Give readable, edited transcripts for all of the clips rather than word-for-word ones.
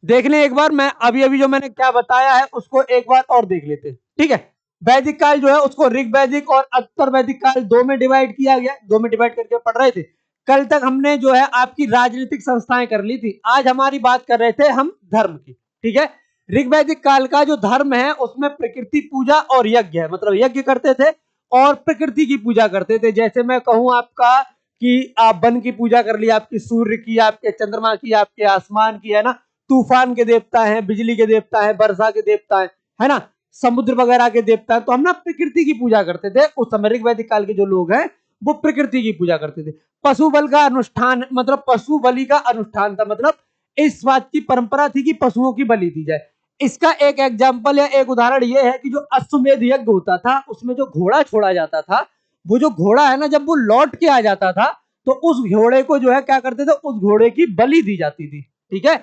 देख लें एक बार, मैं अभी अभी जो मैंने क्या बताया है उसको एक बार और देख लेते हैं, ठीक है। वैदिक काल जो है उसको ऋग वैदिक और उत्तर वैदिक काल दो में डिवाइड किया गया, दो में डिवाइड करके पढ़ रहे थे। कल तक हमने जो है आपकी राजनीतिक संस्थाएं कर ली थी, आज हमारी बात कर रहे थे हम धर्म की, ठीक है। ऋग वैदिक काल का जो धर्म है उसमें प्रकृति पूजा और यज्ञ है, मतलब यज्ञ करते थे और प्रकृति की पूजा करते थे। जैसे मैं कहूं आपका कि आप वन की पूजा कर ली, आपकी सूर्य की, आपके चंद्रमा की, आपके आसमान की, है ना, तूफान के देवता हैं, बिजली के देवता हैं, वर्षा के देवता हैं, है ना, समुद्र वगैरह के देवता हैं। तो हम ना प्रकृति की पूजा करते थे उस समय, ऋग वैदिक काल के जो लोग हैं वो प्रकृति की पूजा करते थे। पशु बल का अनुष्ठान, मतलब पशु बलि का अनुष्ठान था, मतलब इस बात की परंपरा थी कि पशुओं की बलि दी जाए। इसका एक एग्जाम्पल या एक उदाहरण यह है कि जो अश्वमेध यज्ञ होता था उसमें जो घोड़ा छोड़ा जाता था, वो जो घोड़ा है ना, जब वो लौट के आ जाता था तो उस घोड़े को जो है क्या करते थे, उस घोड़े की बलि दी जाती थी, ठीक है।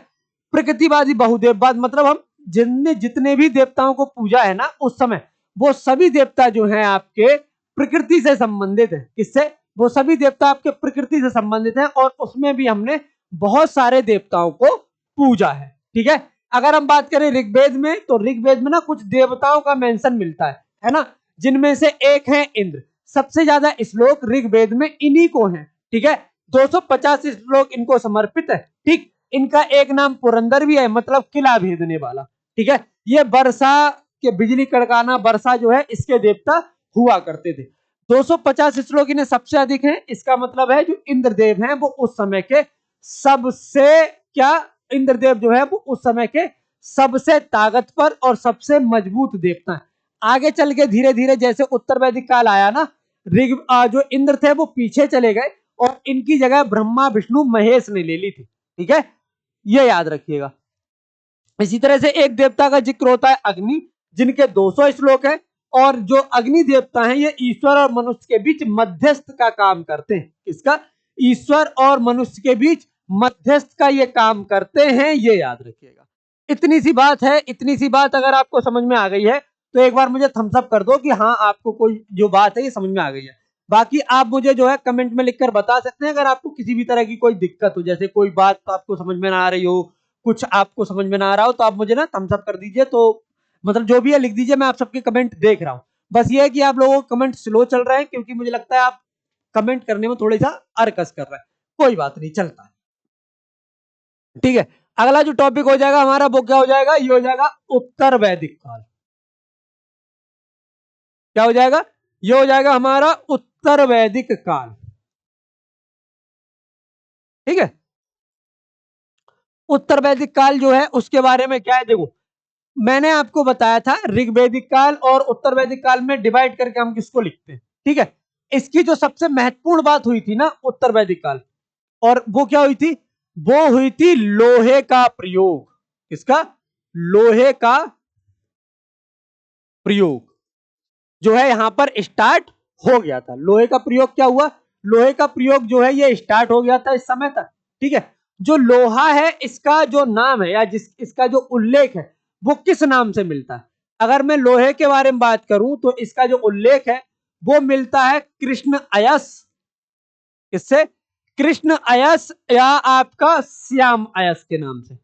प्रकृतिवादी बहुदेववाद, मतलब हम जितने भी देवताओं को पूजा है ना उस समय, वो सभी देवता जो हैं आपके प्रकृति से संबंधित है। किससे? वो सभी देवता आपके प्रकृति से संबंधित हैं और उसमें भी हमने बहुत सारे देवताओं को पूजा है, ठीक है। अगर हम बात करें ऋग्वेद में, तो ऋग्वेद में ना कुछ देवताओं का मेंशन मिलता है ना, जिनमें से एक है इंद्र। सबसे ज्यादा श्लोक ऋग्वेद में इन्हीं को हैं, ठीक है। 250 श्लोक इनको समर्पित है, ठीक। इनका एक नाम पुरंदर भी है, मतलब किला भेदने वाला, ठीक है। ये वर्षा के, बिजली कड़काना, वर्षा जो है इसके देवता हुआ करते थे। 250 श्लोक इन्हें सबसे अधिक हैं, इसका मतलब है जो इंद्रदेव हैं वो उस समय के सबसे क्या, इंद्रदेव जो है वो उस समय के सबसे ताकतवर और सबसे मजबूत देवता है। आगे चल के धीरे धीरे जैसे उत्तर वैदिक काल आया ना, जो इंद्र थे वो पीछे चले गए और इनकी जगह ब्रह्मा विष्णु महेश ने ले ली थी, ठीक है, ये याद रखिएगा। इसी तरह से एक देवता का जिक्र होता है अग्नि, जिनके 200 श्लोक है। और जो अग्नि देवता हैं ये ईश्वर और मनुष्य के बीच मध्यस्थ का काम करते हैं। किसका? ईश्वर और मनुष्य के बीच मध्यस्थ का ये काम करते हैं, ये याद रखिएगा। इतनी सी बात है, इतनी सी बात अगर आपको समझ में आ गई है तो एक बार मुझे थम्स अप कर दो कि हाँ आपको कोई जो बात है ये समझ में आ गई है। बाकी आप मुझे जो है कमेंट में लिखकर बता सकते हैं अगर आपको किसी भी तरह की कोई दिक्कत हो, जैसे कोई बात तो आपको समझ में ना आ रही हो, कुछ आपको समझ में ना आ रहा हो, तो आप मुझे ना थम्स अप कर दीजिए। तो मतलब जो भी है लिख दीजिए, मैं आप सबके कमेंट देख रहा हूँ। बस ये है कि आप लोगों के कमेंट स्लो चल रहे हैं क्योंकि मुझे लगता है आप कमेंट करने में थोड़ी सा अरकस कर रहे हैं। कोई बात नहीं, चलता है, ठीक है। अगला जो टॉपिक हो जाएगा हमारा वो क्या हो जाएगा, ये हो जाएगा उत्तर वैदिक काल। क्या हो जाएगा? ये हो जाएगा हमारा उत्तर वैदिक काल, ठीक है। उत्तर वैदिक काल जो है उसके बारे में क्या है, देखो मैंने आपको बताया था ऋग्वैदिक काल और उत्तर वैदिक काल में डिवाइड करके हम किसको लिखते हैं, ठीक है। इसकी जो सबसे महत्वपूर्ण बात हुई थी ना उत्तर वैदिक काल, और वो क्या हुई थी, वो हुई थी लोहे का प्रयोग। किसका? लोहे का प्रयोग जो है यहां पर स्टार्ट हो गया था। लोहे का प्रयोग क्या हुआ, लोहे का प्रयोग जो है ये स्टार्ट हो गया था इस समय तक, ठीक है। जो लोहा है इसका जो नाम है या इसका जो उल्लेख है वो किस नाम से मिलता है? अगर मैं लोहे के बारे में बात करूं तो इसका जो उल्लेख है वो मिलता है कृष्ण अयस। किससे? कृष्ण अयस या आपका श्याम अयस के नाम से।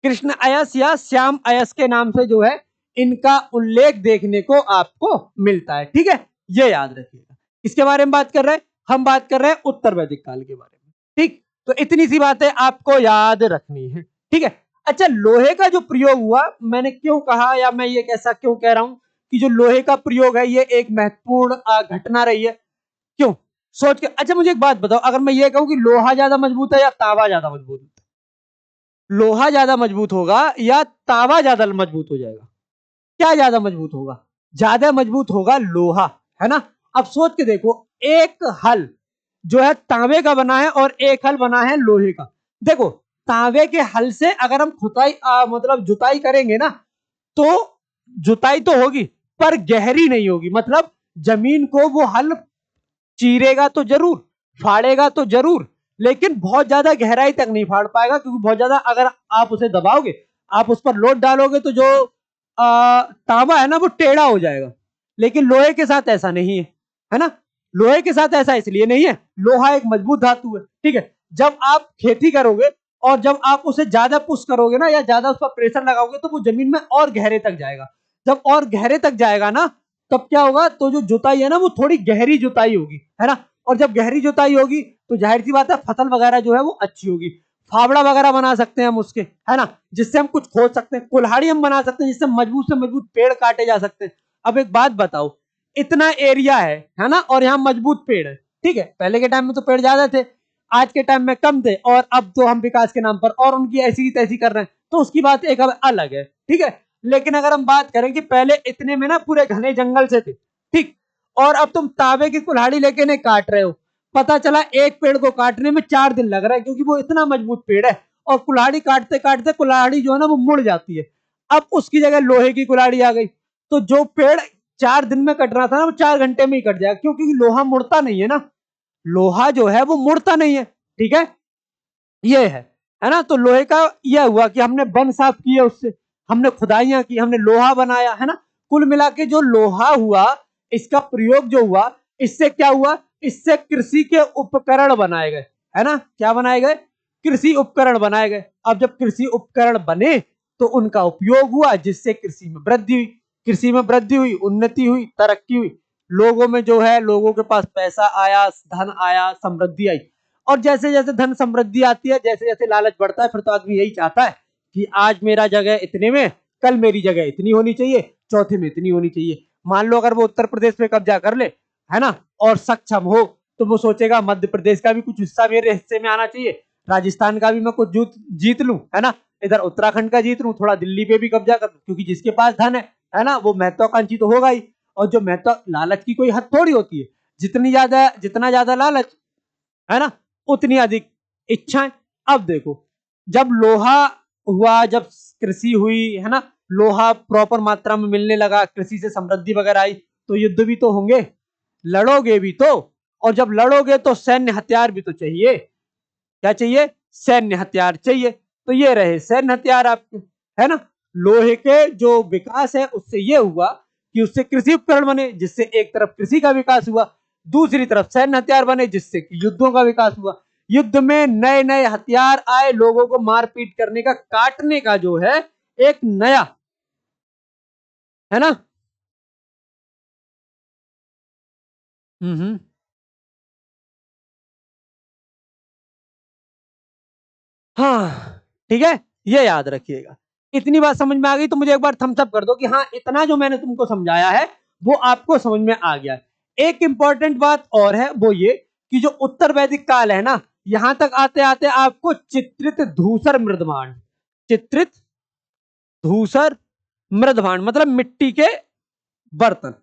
कृष्ण अयस या श्याम अयस के नाम से जो है इनका उल्लेख देखने को आपको मिलता है, ठीक है। ये याद रखिएगा। इसके बारे में बात कर रहे हैं, हम बात कर रहे हैं उत्तर वैदिक काल के बारे में, ठीक। तो इतनी सी बातें आपको याद रखनी है, ठीक है। अच्छा, लोहे का जो प्रयोग हुआ, मैंने क्यों कहा या मैं ये कैसा क्यों कह रहा हूं कि जो लोहे का प्रयोग है ये एक महत्वपूर्ण घटना रही है, क्यों? सोच के, अच्छा मुझे एक बात बताओ, अगर मैं ये कहूं कि लोहा ज्यादा मजबूत है या तावा ज्यादा मजबूत है, लोहा ज्यादा मजबूत होगा या तावा ज्यादा मजबूत हो जाएगा? क्या ज्यादा मजबूत होगा? ज्यादा मजबूत होगा लोहा, है ना। अब सोच के देखो, एक हल जो है तांबे का बना है और एक हल बना है लोहे का। देखो तांबे के हल से अगर हम खुदाई मतलब जुताई करेंगे ना, तो जुताई तो होगी पर गहरी नहीं होगी, मतलब जमीन को वो हल चीरेगा तो जरूर, फाड़ेगा तो जरूर, लेकिन बहुत ज्यादा गहराई तक नहीं फाड़ पाएगा, क्योंकि बहुत ज्यादा अगर आप उसे दबाओगे, आप उस पर लोड डालोगे तो जो तांबा है ना वो टेढ़ा हो जाएगा। लेकिन लोहे के साथ ऐसा नहीं है, है ना। लोहे के साथ ऐसा इसलिए नहीं है, लोहा एक मजबूत धातु है, ठीक है। जब आप खेती करोगे और जब आप उसे ज्यादा पुश करोगे ना या ज्यादा उस पर प्रेशर लगाओगे तो वो जमीन में और गहरे तक जाएगा। जब और गहरे तक जाएगा ना तब क्या होगा, तो जो जुताई है ना वो थोड़ी गहरी जुताई होगी, है ना। और जब गहरी जुताई होगी तो जाहिर सी बात है फसल वगैरह जो है वो अच्छी होगी। फावड़ा वगैरह बना सकते हैं हम उसके, है ना, जिससे हम कुछ खोद सकते हैं। कुल्हाड़ी हम बना सकते हैं जिससे मजबूत से मजबूत पेड़ काटे जा सकते हैं। अब एक बात बताओ, इतना एरिया है ना, और यहाँ मजबूत पेड़ है, ठीक है। पहले के टाइम में तो पेड़ ज्यादा थे, आज के टाइम में कम थे, और अब तो हम विकास के नाम पर और उनकी ऐसी की तैसी कर रहे हैं, तो उसकी बात एक अब अलग है, ठीक है। लेकिन अगर हम बात करें कि पहले इतने में ना पूरे घने जंगल से थे, ठीक, और अब तुम तांबे की कुल्हाड़ी लेके नहीं काट रहे हो, पता चला एक पेड़ को काटने में 4 दिन लग रहा है, क्योंकि वो इतना मजबूत पेड़ है, और कुल्हाड़ी काटते काटते कुल्हाड़ी जो है ना वो मुड़ जाती है। अब उसकी जगह लोहे की कुल्हाड़ी आ गई, तो जो पेड़ 4 दिन में कट रहा था ना वो 4 घंटे में ही कट जाएगा, क्योंकि लोहा मुड़ता नहीं है ना, लोहा जो है वो मुड़ता नहीं है, ठीक है। ये है ना। तो लोहे का यह हुआ कि हमने वन साफ किए, उससे हमने खुदाइयां की, हमने लोहा बनाया, है ना। कुल मिला के जो लोहा हुआ, इसका प्रयोग जो हुआ, इससे क्या हुआ, इससे कृषि के उपकरण बनाए गए, है ना। क्या बनाए गए, कृषि उपकरण बनाए गए। अब जब कृषि उपकरण बने तो उनका उपयोग हुआ, जिससे कृषि में वृद्धि हुई, कृषि में वृद्धि हुई, उन्नति हुई, तरक्की हुई, लोगों में जो है, लोगों के पास पैसा आया, धन आया, समृद्धि आई। और जैसे जैसे धन समृद्धि आती है, जैसे जैसे लालच बढ़ता है, फिर तो आदमी यही चाहता है कि आज मेरा जगह इतने में, कल मेरी जगह इतनी होनी चाहिए, चौथे में इतनी होनी चाहिए। मान लो अगर वो उत्तर प्रदेश में कब्जा कर ले, है ना, और सक्षम हो, तो वो सोचेगा मध्य प्रदेश का भी कुछ हिस्सा मेरे हिस्से में आना चाहिए, राजस्थान का भी मैं कुछ जीत लूं, है ना, इधर उत्तराखंड का जीत लूं, थोड़ा दिल्ली पे भी कब्जा कर लूं, क्योंकि जिसके पास धन है ना, वो महत्वाकांक्षी तो होगा ही। और जो लालच की कोई हद थोड़ी होती है, जितना ज्यादा लालच, है ना, उतनी अधिक इच्छाएं। अब देखो, जब लोहा हुआ, जब कृषि हुई, है ना, लोहा प्रॉपर मात्रा में मिलने लगा, कृषि से समृद्धि वगैरह आई, तो युद्ध भी तो होंगे, लड़ोगे भी तो। और जब लड़ोगे तो सैन्य हथियार भी तो चाहिए। क्या चाहिए, सैन्य हथियार चाहिए। तो ये रहे सैन्य हथियार आपके, है ना। लोहे के जो विकास है उससे ये हुआ कि उससे कृषि उपकरण बने, जिससे एक तरफ कृषि का विकास हुआ, दूसरी तरफ सैन्य हथियार बने, जिससे कि युद्धों का विकास हुआ। युद्ध में नए नए हथियार आए, लोगों को मारपीट करने का, काटने का जो है एक नया, है ना। हम्म। हाँ, ठीक है, ये याद रखिएगा। इतनी बात समझ में आ गई तो मुझे एक बार थम्स अप कर दो कि हाँ, इतना जो मैंने तुमको समझाया है वो आपको समझ में आ गया है। एक इंपॉर्टेंट बात और है, वो ये कि जो उत्तर वैदिक काल है ना, यहां तक आते आते आपको चित्रित धूसर मृदभांड, चित्रित धूसर मृदभांड मतलब मिट्टी के बर्तन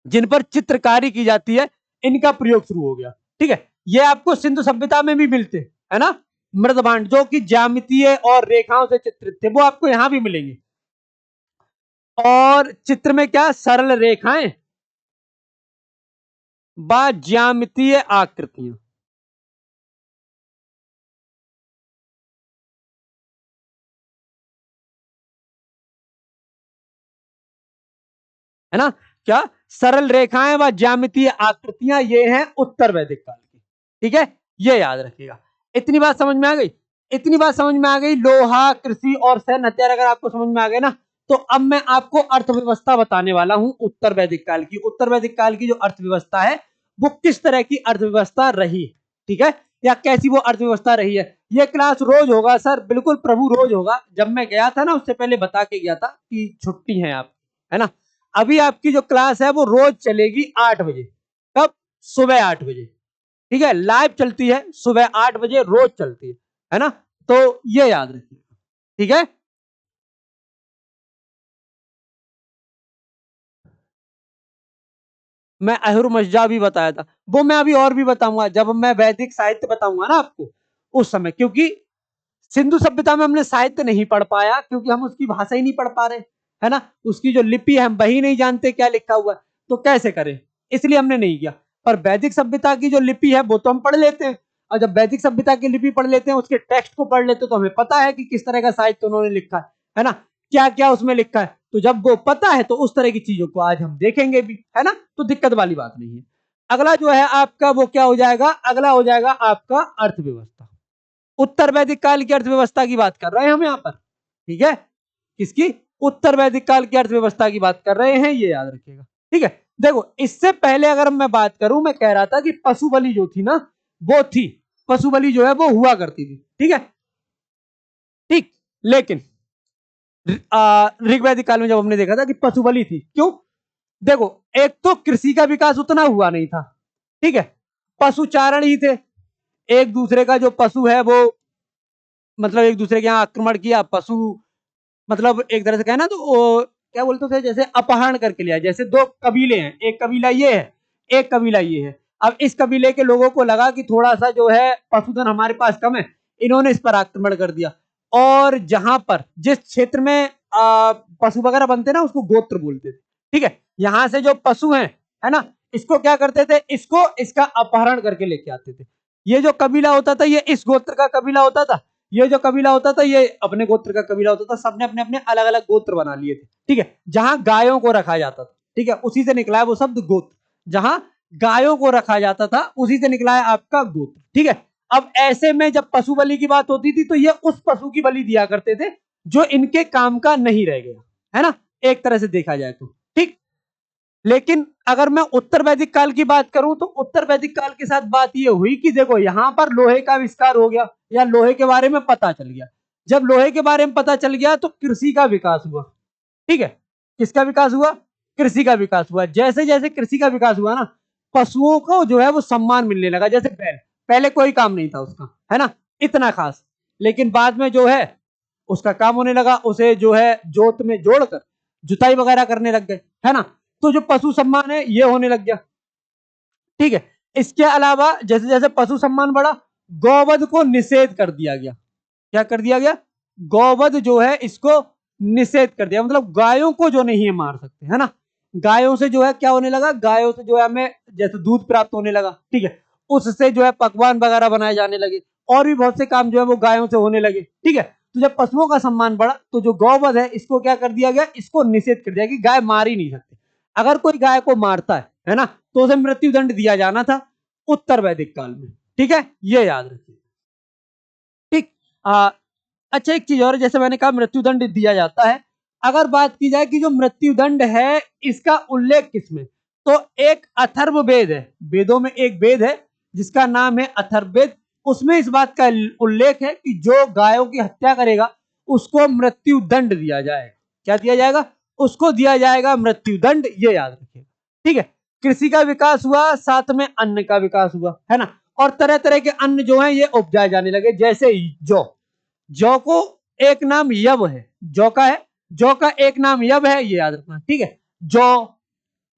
जिन पर चित्रकारी की जाती है, इनका प्रयोग शुरू हो गया, ठीक है। ये आपको सिंधु सभ्यता में भी मिलते, है ना। मृदभांड जो कि ज्यामितीय और रेखाओं से चित्रित थे, वो आपको यहां भी मिलेंगे। और चित्र में क्या, सरल रेखाएं व ज्यामितीय आकृतियां, है ना। क्या, सरल रेखाएं व ज्यामितीय आकृतियां, ये हैं उत्तर वैदिक काल की, ठीक है। ये याद रखिएगा। इतनी बात समझ में आ गई, इतनी बात समझ में आ गई। लोहा, कृषि और सैन्य हथियार अगर आपको समझ में आ गए ना, तो अब मैं आपको अर्थव्यवस्था बताने वाला हूं उत्तर वैदिक काल की। उत्तर वैदिक काल की जो अर्थव्यवस्था है वो किस तरह की अर्थव्यवस्था रही, ठीक है, या कैसी वो अर्थव्यवस्था रही है। ये क्लास रोज होगा सर, बिल्कुल प्रभु रोज होगा। जब मैं गया था ना उससे पहले बता के गया था कि छुट्टी है आप, है ना। अभी आपकी जो क्लास है वो रोज चलेगी 8 बजे। कब, सुबह 8 बजे, ठीक है। लाइव चलती है, सुबह 8 बजे रोज चलती है ना। तो ये याद रखिए, ठीक है। मैं अहुर मस्जा भी बताया था, वो मैं अभी और भी बताऊंगा जब मैं वैदिक साहित्य बताऊंगा ना आपको उस समय, क्योंकि सिंधु सभ्यता में हमने साहित्य नहीं पढ़ पाया, क्योंकि हम उसकी भाषा ही नहीं पढ़ पा रहे, है ना। उसकी जो लिपि है हम वही नहीं जानते क्या लिखा हुआ है, तो कैसे करें, इसलिए हमने नहीं किया। पर वैदिक सभ्यता की जो लिपि है वो तो हम पढ़ लेते हैं, और जब वैदिक सभ्यता की लिपि पढ़ लेते हैं, उसके टेक्स्ट को पढ़ लेते हैं, तो हमें पता है कि किस तरह का साहित्य उन्होंने लिखा है ना, क्या क्या उसमें लिखा है। तो जब वो पता है तो उस तरह की चीजों को आज हम देखेंगे भी, है ना, तो दिक्कत वाली बात नहीं है। अगला जो है आपका वो क्या हो जाएगा, अगला हो जाएगा आपका अर्थव्यवस्था। उत्तर वैदिक काल की अर्थव्यवस्था की बात कर रहे हैं हम यहाँ पर, ठीक है, किसकी, उत्तर वैदिक काल की अर्थव्यवस्था की बात कर रहे हैं, ये याद रखिएगा, ठीक है। देखो इससे पहले अगर मैं बात करूं, मैं कह रहा था कि पशु बलि जो थी ना, वो थी, पशु बलि जो है वो हुआ करती थी, ठीक है, ठीक। लेकिन ऋग वैदिक काल में जब हमने देखा था कि पशु बलि थी, क्यों, देखो एक तो कृषि का विकास उतना हुआ नहीं था, ठीक है, पशु चारण ही थे, एक दूसरे का जो पशु है वो मतलब एक दूसरे के यहाँ आक्रमण किया, पशु मतलब एक तरह से कहना तो वो क्या बोलते थे, जैसे अपहरण करके लिया, जैसे दो कबीले हैं, एक कबीला ये है, एक कबीला ये है। अब इस कबीले के लोगों को लगा कि थोड़ा सा जो है पशुधन हमारे पास कम है, इन्होंने इस पर आक्रमण कर दिया। और जहां पर जिस क्षेत्र में पशु वगैरह बनते ना, उसको गोत्र बोलते थे, ठीक है। यहां से जो पशु हैं, है ना, इसको क्या करते थे, इसको इसका अपहरण करके लेके आते थे। ये जो कबीला होता था, ये इस गोत्र का कबीला होता था, ये जो कबीला होता था ये अपने गोत्र का कबीला होता था, सबने अपने अपने अलग अलग गोत्र बना लिए थे, ठीक है। जहां गायों को रखा जाता था, ठीक है, उसी से निकला है वो शब्द गोत्र, जहां गायों को रखा जाता था उसी से निकला है आपका गोत्र, ठीक है। अब ऐसे में जब पशु बलि की बात होती थी तो ये उस पशु की बलि दिया करते थे जो इनके काम का नहीं रह गया, है ना, एक तरह से देखा जाए तो, ठीक। लेकिन अगर मैं उत्तर वैदिक काल की बात करूं तो उत्तर वैदिक काल के साथ बात यह हुई कि देखो यहां पर लोहे का आविष्कार हो गया, या लोहे के बारे में पता चल गया। जब लोहे के बारे में पता चल गया तो कृषि का विकास हुआ, ठीक है, किसका विकास हुआ, कृषि का विकास हुआ। जैसे जैसे कृषि का विकास हुआ ना, पशुओं को जो है वो सम्मान मिलने लगा, जैसे बैल, पहले कोई काम नहीं था उसका, है ना, इतना खास, लेकिन बाद में जो है उसका काम होने लगा, उसे जो है जोत में जोड़कर जुताई वगैरह करने लग गए, है ना, तो जो पशु सम्मान है ये होने लग गया, ठीक है। इसके अलावा जैसे जैसे पशु सम्मान बढ़ा, गौवध को निषेध कर दिया गया, क्या कर दिया गया, गौवध जो है इसको निषेध कर दिया, मतलब गायों को जो नहीं है मार सकते, है ना, गायों से जो है क्या होने लगा, गायों से जो है हमें जैसे दूध प्राप्त होने लगा, ठीक है, उससे जो है पकवान वगैरह बनाए जाने लगे, और भी बहुत से काम जो है वो गायों से होने लगे, ठीक है। तो जब पशुओं का सम्मान बढ़ा तो जो गौवध है इसको क्या कर दिया गया, इसको निषेध कर दिया कि गाय मार ही नहीं सकते। अगर कोई गाय को मारता है ना, तो उसे मृत्यु दंड दिया जाना था उत्तर वैदिक काल में, ठीक है, ये याद रखिए, ठीक। अच्छा एक चीज और, जैसे मैंने कहा मृत्यु दंड दिया जाता है, अगर बात की जाए कि जो मृत्यु दंड है इसका उल्लेख किसमें, तो एक अथर्व वेद है, वेदों में एक वेद है जिसका नाम है अथर्ववेद, उसमें इस बात का उल्लेख है कि जो गायों की हत्या करेगा उसको मृत्यु दंड दिया जाएगा, क्या दिया जाएगा, उसको दिया जाएगा मृत्यु दंड, ये याद रखिएगा, ठीक है। कृषि का विकास हुआ, साथ में अन्न का विकास हुआ, है ना, और तरह तरह के अन्न जो है ये उपजाए जाने लगे, जैसे जौ, जौ को एक नाम यव है, जौ का है, जौ का एक नाम यव है, ये याद रखना, ठीक है। जौ,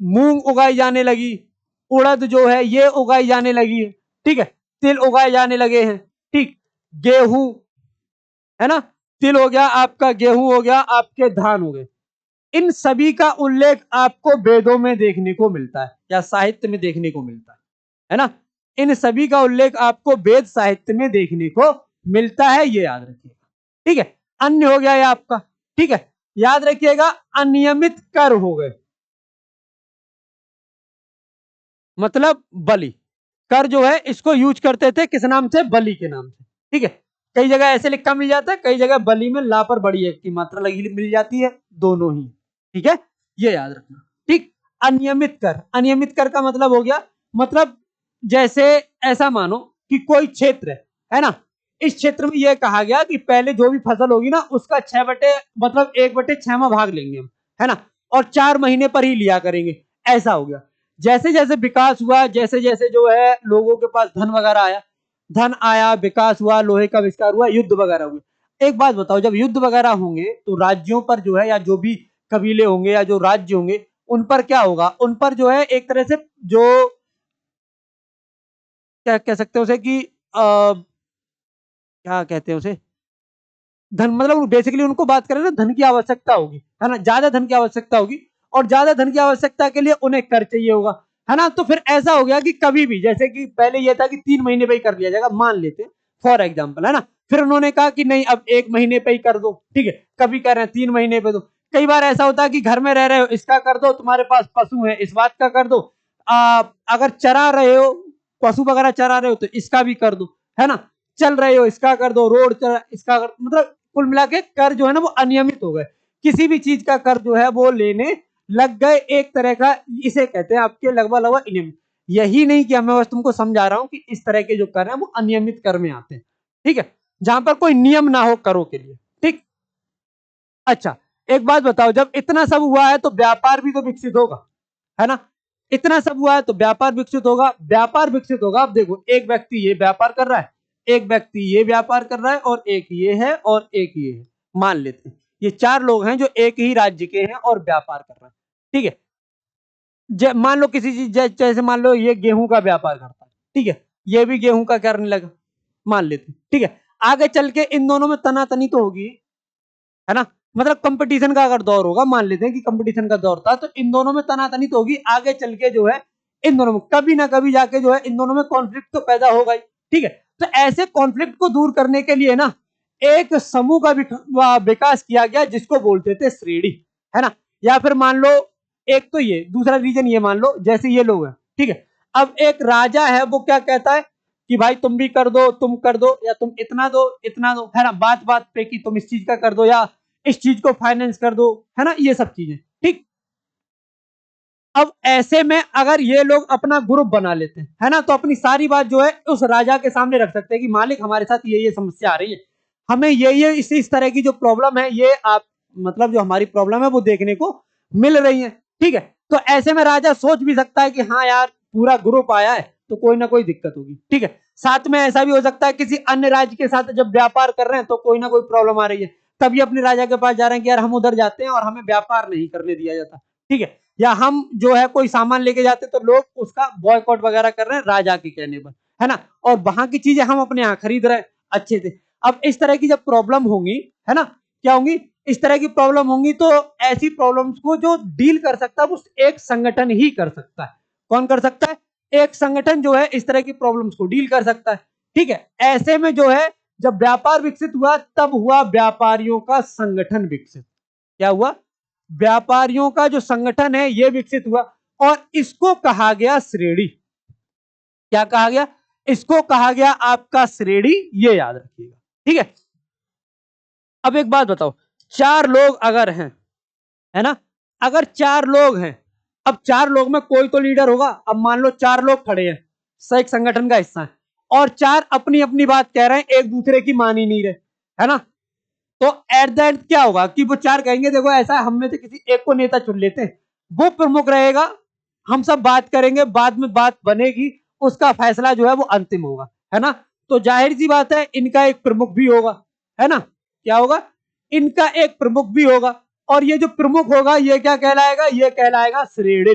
मूंग उगाई जाने लगी, उड़द जो है ये उगाई जाने लगी है, ठीक है, तिल उगाए जाने लगे हैं, ठीक, गेहूं, है ना, तिल हो गया आपका, गेहूं हो गया आपके, धान हो गए, इन सभी का उल्लेख आपको वेदों में देखने को मिलता है या साहित्य में देखने को मिलता है ना, इन सभी का उल्लेख आपको वेद साहित्य में देखने को मिलता है, ये याद रखिएगा, ठीक है। अन्य हो गया ये आपका, ठीक है, याद रखिएगा अनियमित कर हो गए, मतलब बलि, कर जो है इसको यूज करते थे किस नाम से, बलि के नाम से, ठीक है। कई जगह ऐसे लिखा मिल जाता है, कई जगह बलि में ला पर बड़ी एक की मात्रा लगी मिल जाती है, दोनों ही, ठीक है, ये याद रखना, ठीक। अनियमित कर का मतलब हो गया, मतलब जैसे ऐसा मानो कि कोई क्षेत्र है ना, इस क्षेत्र में यह कहा गया कि पहले जो भी फसल होगी ना उसका 6 बटे मतलब 1/6 भाग लेंगे हम, है ना, और 4 महीने पर ही लिया करेंगे, ऐसा हो गया। जैसे जैसे विकास हुआ, जैसे जैसे जो है लोगों के पास धन वगैरह आया, धन आया, विकास हुआ, लोहे का आविष्कार हुआ, युद्ध वगैरह हुए। एक बात बताओ, जब युद्ध वगैरह होंगे तो राज्यों पर जो है, या जो भी कबीले होंगे या जो राज्य होंगे उन पर क्या होगा, उन पर जो है एक तरह से जो क्या कह सकते हैं उसे कि क्या कहते हैं उसे, धन, मतलब बेसिकली उनको बात करें ना, धन की आवश्यकता होगी, है ना, ज्यादा धन की आवश्यकता होगी, और ज्यादा धन की आवश्यकता के लिए उन्हें कर चाहिए होगा, है ना। तो फिर ऐसा हो गया कि कभी भी, जैसे कि पहले यह था कि 3 महीने पे ही कर लिया जाएगा, मान लेते फॉर एग्जाम्पल, है ना, फिर उन्होंने कहा कि नहीं अब 1 महीने पे ही कर दो, ठीक है, कभी कह रहे हैं 3 महीने पे दो। कई बार ऐसा होता है कि घर में रह रहे हो, इसका कर दो, तुम्हारे पास पशु है इस बात का कर दो, अगर चरा रहे हो, पशु वगैरह चरा रहे हो तो इसका भी कर दो, है ना। चल रहे हो इसका कर दो, रोड चल इसका कर, मतलब कुल मिला के कर जो है ना वो अनियमित हो गए, किसी भी चीज का कर जो है वो लेने लग गए, एक तरह का इसे कहते हैं आपके लगभग लगभग अनियमित। यही नहीं कि मैं बस तुमको समझा रहा हूं कि इस तरह के जो कर है वो अनियमित कर में आते हैं, ठीक है, जहां पर कोई नियम ना हो करों के लिए, ठीक। अच्छा, एक बात बताओ, जब इतना सब हुआ है तो व्यापार भी तो विकसित होगा, है ना। इतना सब हुआ है तो व्यापार विकसित होगा, व्यापार विकसित होगा। अब देखो, एक व्यक्ति ये व्यापार कर रहा है, एक व्यक्ति ये व्यापार कर रहा है, और एक ये है, और एक ये है, मान लेते हैं ये चार लोग हैं जो एक ही राज्य के हैं और व्यापार कर रहे हैं, ठीक है। मान लो किसी चीज जैसे मान लो ये गेहूं का व्यापार करता है, ठीक है, ये भी गेहूं का करने लगा, मान लेते हैं, ठीक है। आगे चल के इन दोनों में तनातनी तो होगी, है ना, मतलब कंपटीशन का अगर दौर होगा, मान लेते हैं कि कंपटीशन का दौर था, तो इन दोनों में तनातनी तो होगी, आगे चल के जो है इन दोनों में कभी ना कभी जाके जो है इन दोनों में कॉन्फ्लिक्ट तो पैदा होगा ही, ठीक है। तो ऐसे कॉन्फ्लिक्ट को दूर करने के लिए ना एक समूह का विकास किया गया जिसको बोलते थे श्रेणी, है ना। या फिर मान लो एक तो ये दूसरा रीजन, ये मान लो जैसे ये लोग हैं, ठीक है। अब एक राजा है, वो क्या कहता है कि भाई तुम भी कर दो, तुम कर दो, या तुम इतना दो इतना दो, है ना, बात बात पे कि तुम इस चीज का कर दो या इस चीज को फाइनेंस कर दो, है ना, ये सब चीजें, ठीक। अब ऐसे में अगर ये लोग अपना ग्रुप बना लेते हैं, है ना, तो अपनी सारी बात जो है उस राजा के सामने रख सकते हैं कि मालिक हमारे साथ ये समस्या आ रही है, हमें ये इस तरह की जो प्रॉब्लम है ये आप मतलब जो हमारी प्रॉब्लम है वो देखने को मिल रही है, ठीक है। तो ऐसे में राजा सोच भी सकता है कि हाँ यार पूरा ग्रुप आया है तो कोई ना कोई दिक्कत होगी, ठीक है। साथ में ऐसा भी हो सकता है किसी अन्य राज्य के साथ जब व्यापार कर रहे हैं तो कोई ना कोई प्रॉब्लम आ रही है, तभी अपने राजा के पास जा रहे हैं कि यार हम उधर जाते हैं और हमें व्यापार नहीं करने दिया जाता, ठीक है। या हम जो है कोई सामान लेके जाते तो लोग उसका बॉयकॉट वगैरह कर रहे हैं राजा के कहने पर, है ना, और वहां की चीजें हम अपने यहाँ खरीद रहे हैं अच्छे से। अब इस तरह की जब प्रॉब्लम होंगी, है ना, क्या होंगी, इस तरह की प्रॉब्लम होंगी, तो ऐसी प्रॉब्लम्स को जो डील कर सकता है वो एक संगठन ही कर सकता है। कौन कर सकता है? एक संगठन जो है इस तरह की प्रॉब्लम्स को डील कर सकता है, ठीक है। ऐसे में जो है जब व्यापार विकसित हुआ तब हुआ व्यापारियों का संगठन विकसित। क्या हुआ? व्यापारियों का जो संगठन है ये विकसित हुआ, और इसको कहा गया श्रेणी। क्या कहा गया? इसको कहा गया आपका श्रेणी, ये याद रखिएगा, ठीक है। अब एक बात बताओ, चार लोग अगर हैं, है ना, अगर चार लोग हैं, अब चार लोग में कोई तो लीडर होगा। अब मान लो चार लोग खड़े हैं, एक संगठन का हिस्सा है, और चार अपनी अपनी बात कह रहे हैं, एक दूसरे की मान ही नहीं रहे, है ना। तो एट द एंड क्या होगा कि वो चार कहेंगे देखो ऐसा हम में से किसी एक को नेता चुन लेते हैं, वो प्रमुख रहेगा, हम सब बात करेंगे, बाद में बात बनेगी, उसका फैसला जो है वो अंतिम होगा, है ना। तो जाहिर सी बात है इनका एक प्रमुख भी होगा, है ना। क्या होगा? इनका एक प्रमुख भी होगा, और ये जो प्रमुख होगा ये क्या कहलाएगा? ये कहलाएगा श्रेणी।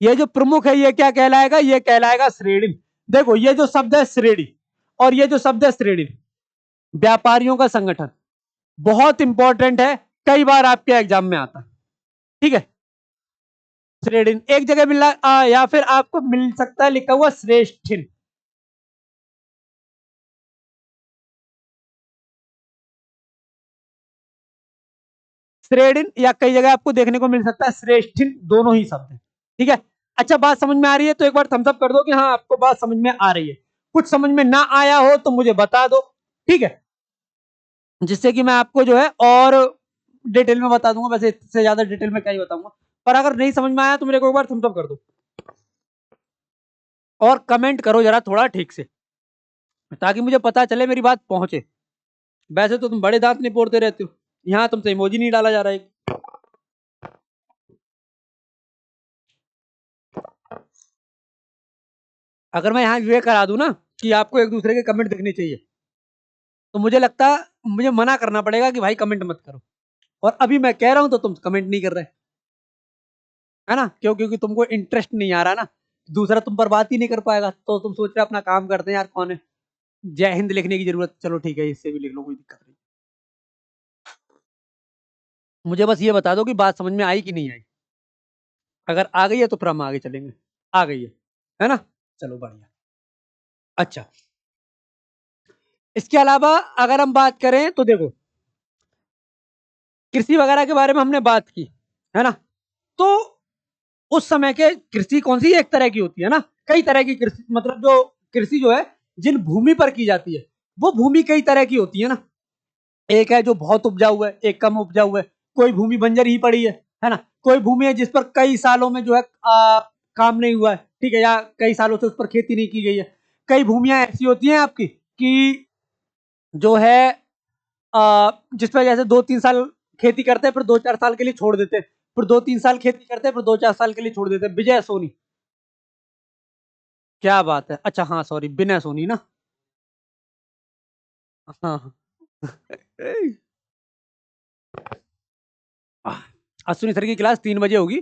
ये जो प्रमुख है ये क्या कहलाएगा? ये कहलाएगा श्रेणी। देखो ये जो शब्द है श्रेणी, और ये जो शब्द है श्रेणी, व्यापारियों का संगठन, बहुत इंपॉर्टेंट है, कई बार आपके एग्जाम में आता है, ठीक है। श्रेणी एक जगह मिल या फिर आपको मिल सकता है लिखा हुआ श्रेष्ठिन। श्रेणी या कई जगह आपको देखने को मिल सकता है श्रेष्ठिन, दोनों ही शब्द है, ठीक है। अच्छा, बात समझ में आ रही है तो एक बार थम्स अप कर दो कि हाँ आपको बात समझ में आ रही है। कुछ समझ में ना आया हो तो मुझे बता दो, ठीक है, जिससे कि मैं आपको जो है और डिटेल में बता दूंगा। वैसे इससे ज्यादा डिटेल में क्या ही बताऊंगा, पर अगर नहीं समझ में आया तो मेरे को एक बार थम्स अप कर दो, और कमेंट करो जरा थोड़ा ठीक से, ताकि मुझे पता चले मेरी बात पहुंचे। वैसे तो तुम बड़े दांत नहीं पोड़ते रहते हो, यहाँ तुमसे इमोजी नहीं डाला जा रहा है। अगर मैं यहाँ ये करा दूं ना कि आपको एक दूसरे के कमेंट दिखने चाहिए, तो मुझे लगता मुझे मना करना पड़ेगा कि भाई कमेंट मत करो, और अभी मैं कह रहा हूं तो तुम कमेंट नहीं कर रहे, है ना। क्यों? क्योंकि तुमको इंटरेस्ट नहीं आ रहा ना, दूसरा तुम पर बात ही नहीं कर पाएगा, तो तुम सोच रहे अपना काम करते हैं यार, कौन है जय हिंद लिखने की जरूरत, चलो ठीक है इससे भी लिख लो, कोई दिक्कत नहीं। मुझे बस ये बता दो कि बात समझ में आई कि नहीं आई। अगर आ गई है तो फिर हम आगे चलेंगे। आ गई है ना, चलो बढ़िया। अच्छा, इसके अलावा अगर हम बात करें तो देखो, कृषि वगैरह के बारे में हमने बात की, है ना। तो उस समय के कृषि कौन सी एक तरह की होती है ना, कई तरह की कृषि, मतलब जो कृषि जो है जिन भूमि पर की जाती है वो भूमि कई तरह की होती है ना। एक है जो बहुत उपजाऊ है, एक कम उपजाऊ है, कोई भूमि बंजर ही पड़ी है ना, कोई भूमि है जिस पर कई सालों में जो है काम नहीं हुआ है, ठीक है, या कई सालों से उस पर खेती नहीं की गई है। कई भूमियां ऐसी होती हैं आपकी कि जो है जिस पर जैसे 2-3 साल खेती करते हैं, फिर 2-4 साल के लिए छोड़ देते हैं, फिर 2-3 साल खेती करते हैं, फिर 2-4 साल के लिए छोड़ देते हैं। विजय सोनी, क्या बात है, अच्छा हाँ सॉरी, विनय सोनी ना, हाँ हाँ। अश्विनी सर की क्लास 3 बजे होगी,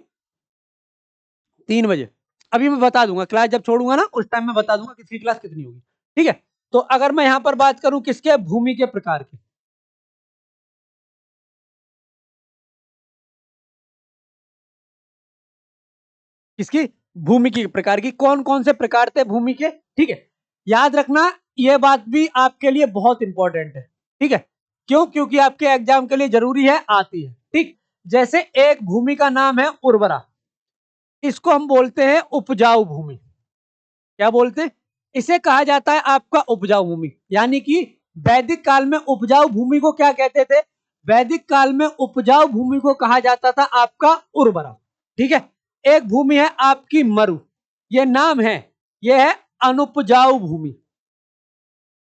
3 बजे। अभी मैं बता दूंगा, क्लास जब छोड़ूंगा ना उस टाइम मैं बता दूंगा किसकी क्लास कितनी होगी, ठीक है। तो अगर मैं यहां पर बात करूं किसके, भूमि के प्रकार की, किसकी, भूमि के प्रकार की, कौन कौन से प्रकार थे भूमि के, ठीक है। याद रखना यह बात भी आपके लिए बहुत इंपॉर्टेंट है, ठीक है। क्यों, क्योंकि आपके एग्जाम के लिए जरूरी है, आती है, ठीक। जैसे एक भूमि का नाम है उर्वरा, इसको हम बोलते हैं उपजाऊ भूमि। क्या बोलते हैं, इसे कहा जाता है आपका उपजाऊ भूमि। यानी कि वैदिक काल में उपजाऊ भूमि को क्या कहते थे, वैदिक काल में उपजाऊ भूमि को कहा जाता था आपका उर्वरा, ठीक है। एक भूमि है आपकी मरु, ये नाम है, ये है अनुपजाऊ भूमि।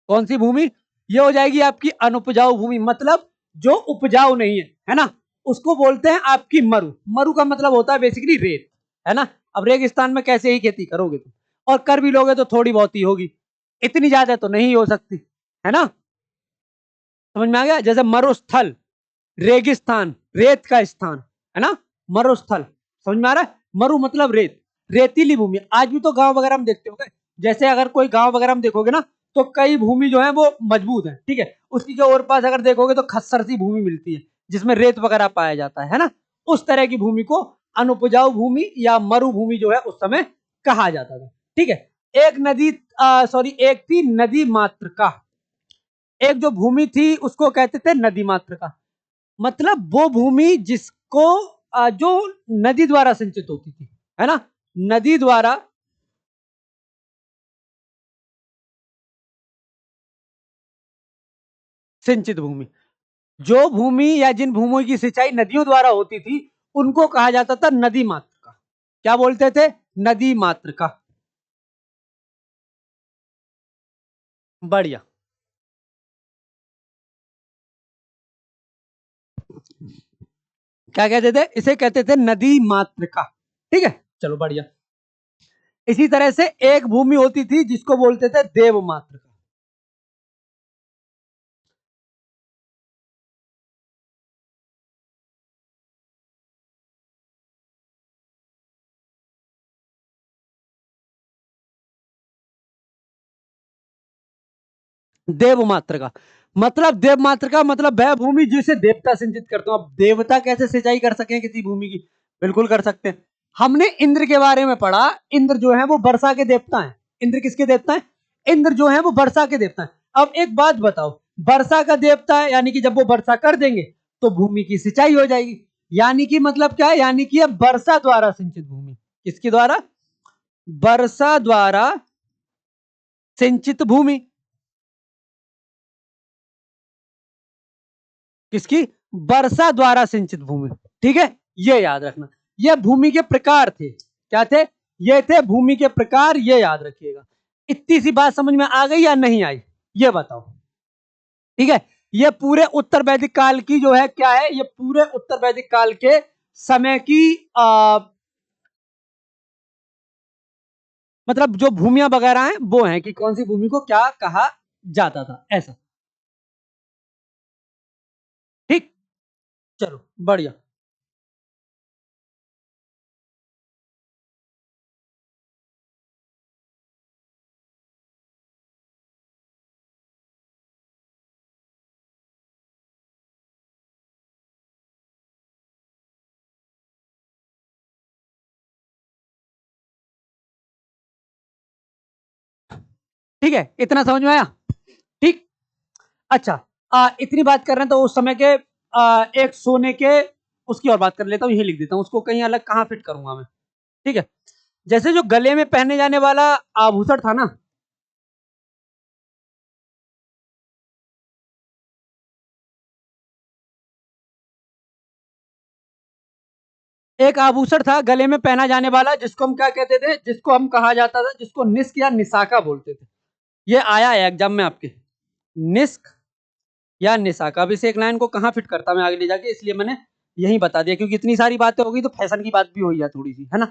कौन सी भूमि, ये हो जाएगी आपकी अनुपजाऊ भूमि, मतलब जो उपजाऊ नहीं है ना, उसको बोलते हैं आपकी मरु। मरु का मतलब होता है बेसिकली रेत, है ना। अब रेगिस्तान में कैसे ही खेती करोगे तुम, और कर भी लोगे तो थोड़ी बहुत ही होगी, इतनी ज्यादा तो नहीं हो सकती, है ना। समझ में आ गया, जैसे मरुस्थल, रेगिस्तान, रेत का स्थान, है ना, मरुस्थल। समझ में आ रहा है, मरु मतलब रेत, रेतीली भूमि। आज भी तो गांव वगैरह में देखते होंगे, जैसे अगर कोई गांव वगैरह में देखोगे ना, तो कई भूमि जो है वो मजबूत है, ठीक है, उसकी जो और पास अगर देखोगे तो खस्सर सी भूमि मिलती है जिसमें रेत वगैरह पाया जाता है ना। उस तरह की भूमि को अनुपजाऊ भूमि या मरुभूमि जो है उस समय कहा जाता था, ठीक है। एक नदी, सॉरी, एक थी नदी मात्र का, एक जो भूमि थी उसको कहते थे नदी मात्र का, मतलब वो भूमि जिसको जो नदी द्वारा सिंचित होती थी, है ना, नदी द्वारा सिंचित भूमि। जो भूमि या जिन भूमि की सिंचाई नदियों द्वारा होती थी उनको कहा जाता था नदी मात्र का। क्या बोलते थे, नदी मात्र का। बढ़िया, क्या कहते थे, इसे कहते थे नदी मात्र का, ठीक है। चलो बढ़िया। इसी तरह से एक भूमि होती थी जिसको बोलते थे देव मात्र का। देव मात्र का मतलब, देव मात्र का मतलब वह भूमि जिसे देवता सिंचित करते हो। अब देवता कैसे सिंचाई कर सके किसी भूमि की, बिल्कुल कर सकते हैं। हमने इंद्र के बारे में पढ़ा, इंद्र जो है वो वर्षा के देवता हैं। इंद्र किसके देवता हैं, इंद्र जो है वो वर्षा के देवता हैं। अब एक बात बताओ, वर्षा का देवता है यानी कि जब वो वर्षा कर देंगे तो भूमि की सिंचाई हो जाएगी। यानी कि मतलब क्या है, यानी कि वर्षा द्वारा सिंचित भूमि, किसके द्वारा, वर्षा द्वारा सिंचित भूमि, किसकी, वर्षा द्वारा सिंचित भूमि, ठीक है। ये याद रखना, ये भूमि के प्रकार थे, क्या थे, ये थे भूमि के प्रकार, ये याद रखिएगा। इतनी सी बात समझ में आ गई या नहीं आई, ये बताओ, ठीक है। ये पूरे उत्तर वैदिक काल की जो है क्या है, ये पूरे उत्तर वैदिक काल के समय की मतलब जो भूमिया वगैरह हैं वो हैं कि कौन सी भूमि को क्या कहा जाता था, ऐसा, ठीक। चलो बढ़िया। ठीक है, इतना समझ में आया, ठीक। अच्छा, इतनी बात कर रहे हैं तो उस समय के एक सोने के उसकी और बात कर लेता हूँ, यही लिख देता हूँ, उसको कहीं अलग कहाँ फिट करूंगा मैं। ठीक है, जैसे जो गले में पहने जाने वाला आभूषण था ना, एक आभूषण था गले में पहना जाने वाला, जिसको हम क्या कहते थे, जिसको हम कहा जाता था, जिसको निस्क या निशाका बोलते थे। ये आया है एग्जाम में आपके, निस्क या निशाका। अब इस एक लाइन को कहाँ फिट करता मैं आगे ले जाके, इसलिए मैंने यही बता दिया, क्योंकि इतनी सारी बातें हो गई तो फैशन की बात भी हो जाए थोड़ी सी, है ना।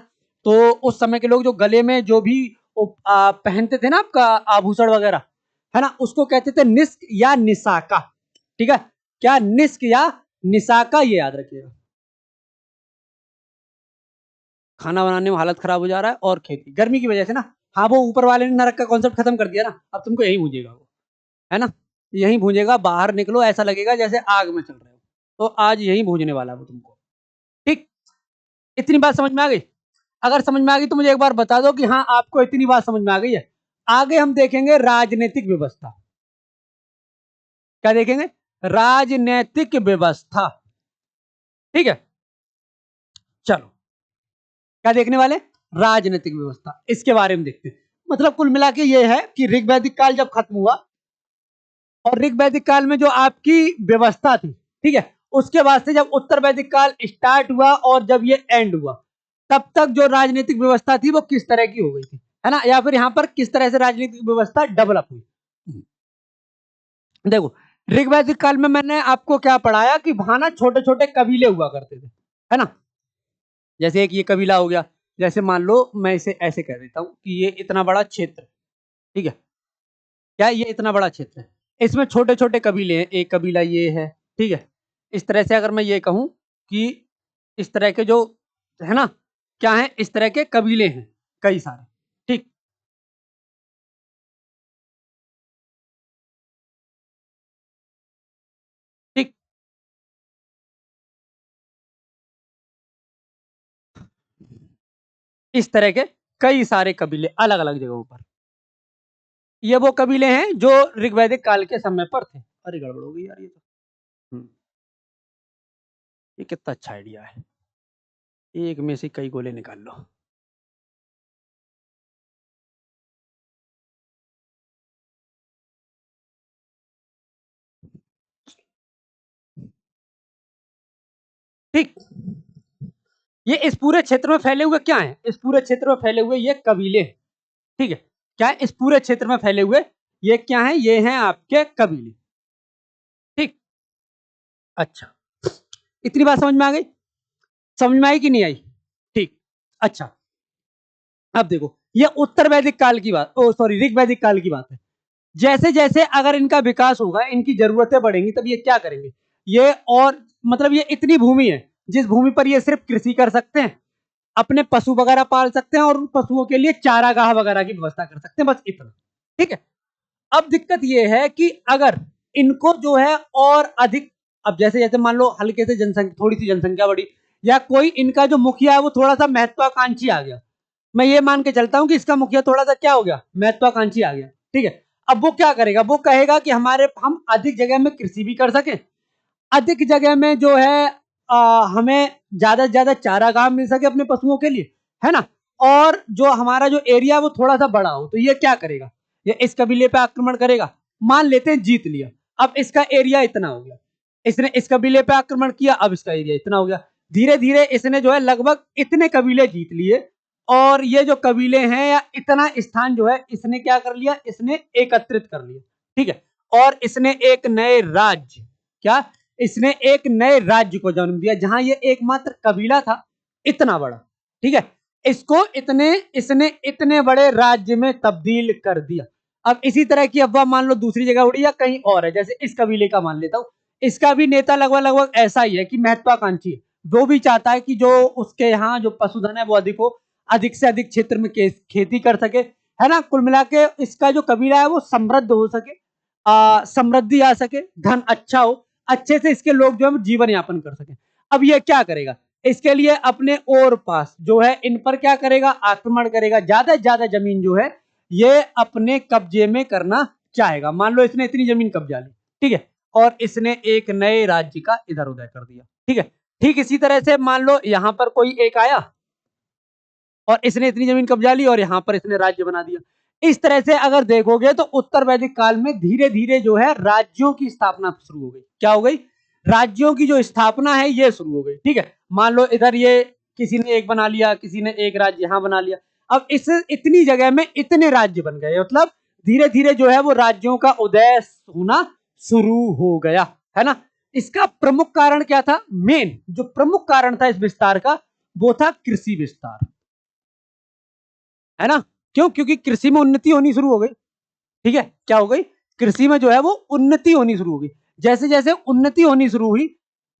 तो उस समय के लोग जो गले में जो भी पहनते थे ना आपका आभूषण वगैरह, है ना, उसको कहते थे निस्क या निशाका। ठीक है, क्या निस्क या निशाका, ये याद रखिएगा। खाना बनाने में हालत खराब हो जा रहा है और खेती गर्मी की वजह से ना, हाँ वो ऊपर वाले ने नरक का कॉन्सेप्ट खत्म कर दिया ना, अब तुमको यही भूंजेगा वो, है ना, यही भूंजेगा। बाहर निकलो ऐसा लगेगा जैसे आग में चल रहे हो, तो आज यही भूंजने वाला है वो तुमको। ठीक, इतनी बात समझ में आ गई? अगर समझ में आ गई तो मुझे एक बार बता दो कि हाँ आपको इतनी बात समझ में आ गई है। आगे हम देखेंगे राजनीतिक व्यवस्था। क्या देखेंगे? राजनीतिक व्यवस्था। ठीक है, चलो क्या देखने वाले? राजनीतिक व्यवस्था, इसके बारे में देखते हैं। मतलब कुल मिला के ये है कि ऋग वैदिक काल जब खत्म हुआ, और ऋग वैदिक काल में जो आपकी व्यवस्था थी, ठीक है, उसके बाद से जब उत्तर वैदिक काल स्टार्ट हुआ और जब ये एंड हुआ, तब तक जो राजनीतिक व्यवस्था थी वो किस तरह की हो गई थी, है ना, या फिर यहां पर किस तरह से राजनीतिक व्यवस्था डेवलप हुई। देखो, ऋग वैदिक काल में मैंने आपको क्या पढ़ाया कि वहां ना छोटे छोटे कबीले हुआ करते थे, है ना। जैसे एक ये कबीला हो गया, जैसे मान लो मैं इसे ऐसे कह देता हूं कि ये इतना बड़ा क्षेत्र, ठीक है, क्या ये इतना बड़ा क्षेत्र है, इसमें छोटे छोटे कबीले हैं, एक कबीला ये है, ठीक है। इस तरह से अगर मैं ये कहूं कि इस तरह के जो, है ना, क्या है, इस तरह के कबीले हैं कई सारे। ठीक, ठीक, इस तरह के कई सारे कबीले अलग अलग जगहों पर, ये वो कबीले हैं जो ऋग्वैदिक काल के समय पर थे। अरे गड़बड़ हो गई यार ये तो। ये कितना अच्छा आइडिया है, एक में से कई गोले निकाल लो। ठीक, ये इस पूरे क्षेत्र में फैले हुए क्या है, इस पूरे क्षेत्र में फैले हुए ये कबीले हैं। ठीक है, क्या है, इस पूरे क्षेत्र में फैले हुए ये क्या है, ये हैं आपके कबीले। ठीक, अच्छा, इतनी बात समझ में आ गई? समझ में आई कि नहीं आई? ठीक, अच्छा, अब देखो ये उत्तर वैदिक काल की बात, ओ सॉरी ऋग वैदिक काल की बात है। जैसे जैसे अगर इनका विकास होगा, इनकी जरूरतें बढ़ेंगी, तब ये क्या करेंगे, ये और मतलब ये इतनी भूमि है जिस भूमि पर ये सिर्फ कृषि कर सकते हैं, अपने पशु वगैरह पाल सकते हैं और उन पशुओं के लिए चारागाह वगैरह की व्यवस्था कर सकते हैं, बस इतना। ठीक है, अब दिक्कत यह है कि अगर इनको जो है और अधिक, अब जैसे जैसे मान लो हल्के से जनसंख्या, थोड़ी सी जनसंख्या बढ़ी, या कोई इनका जो मुखिया है वो थोड़ा सा महत्वाकांक्षी आ गया, मैं ये मान के चलता हूं कि इसका मुखिया थोड़ा सा क्या हो गया, महत्वाकांक्षी आ गया। ठीक है, अब वो क्या करेगा, वो कहेगा कि हमारे हम अधिक जगह में कृषि भी कर सके, अधिक जगह में जो है हमें ज्यादा से ज्यादा चारागाह मिल सके अपने पशुओं के लिए, है ना, और जो हमारा जो एरिया वो थोड़ा सा बड़ा हो, तो ये क्या करेगा, ये इस कबीले पे आक्रमण करेगा। मान लेते हैं जीत लिया, अब इसका एरिया इतना हो गया, इसने इस कबीले पे आक्रमण किया, अब इसका एरिया इतना हो गया, धीरे धीरे इसने जो है लगभग इतने कबीले जीत लिए, और ये जो कबीले हैं या इतना स्थान जो है इसने क्या कर लिया, इसने एकत्रित कर लिया। ठीक है, और इसने एक नए राज्य, क्या, इसने एक नए राज्य को जन्म दिया, जहां ये एकमात्र कबीला था इतना बड़ा। ठीक है, इसको इतने इसने इतने बड़े राज्य में तब्दील कर दिया। अब इसी तरह की अफवाह मान लो दूसरी जगह उड़ी या कहीं और है, जैसे इस कबीले का मान लेता हूं, इसका भी नेता लगभग लगभग ऐसा ही है कि महत्वाकांक्षी है, वो भी चाहता है कि जो उसके यहाँ जो पशुधन है वो अधिक हो, अधिक से अधिक क्षेत्र में खेती कर सके, है ना, कुल मिला के इसका जो कबीला है वो समृद्ध हो सके, समृद्धि आ सके, धन अच्छा हो, अच्छे से इसके लोग जो है जीवन यापन कर सके। अब ये क्या करेगा, इसके लिए अपने और पास जो है इन पर क्या करेगा, आक्रमण करेगा, ज्यादा से ज्यादा जमीन जो है ये अपने कब्जे में करना चाहेगा। मान लो इसने इतनी जमीन कब्जा ली, ठीक है, और इसने एक नए राज्य का इधर उधर कर दिया। ठीक है, ठीक इसी तरह से मान लो यहां पर कोई एक आया और इसने इतनी जमीन कब्जा ली और यहां पर इसने राज्य बना दिया। इस तरह से अगर देखोगे तो उत्तर वैदिक काल में धीरे धीरे जो है राज्यों की स्थापना शुरू हो गई। क्या हो गई? राज्यों की जो स्थापना है ये शुरू हो गई। ठीक है, मान लो इधर ये किसी ने एक बना लिया, किसी ने एक राज्य यहां बना लिया। अब इस इतनी जगह में इतने राज्य बन गए, मतलब धीरे धीरे जो है वो राज्यों का उदय होना शुरू हो गया, है ना। इसका प्रमुख कारण क्या था? मेन जो प्रमुख कारण था इस विस्तार का वो था कृषि विस्तार, है ना। क्यों? क्योंकि कृषि में उन्नति होनी शुरू हो गई। ठीक है, क्या हो गई? कृषि में जो है वो उन्नति होनी शुरू हो गई। जैसे जैसे उन्नति होनी शुरू हुई,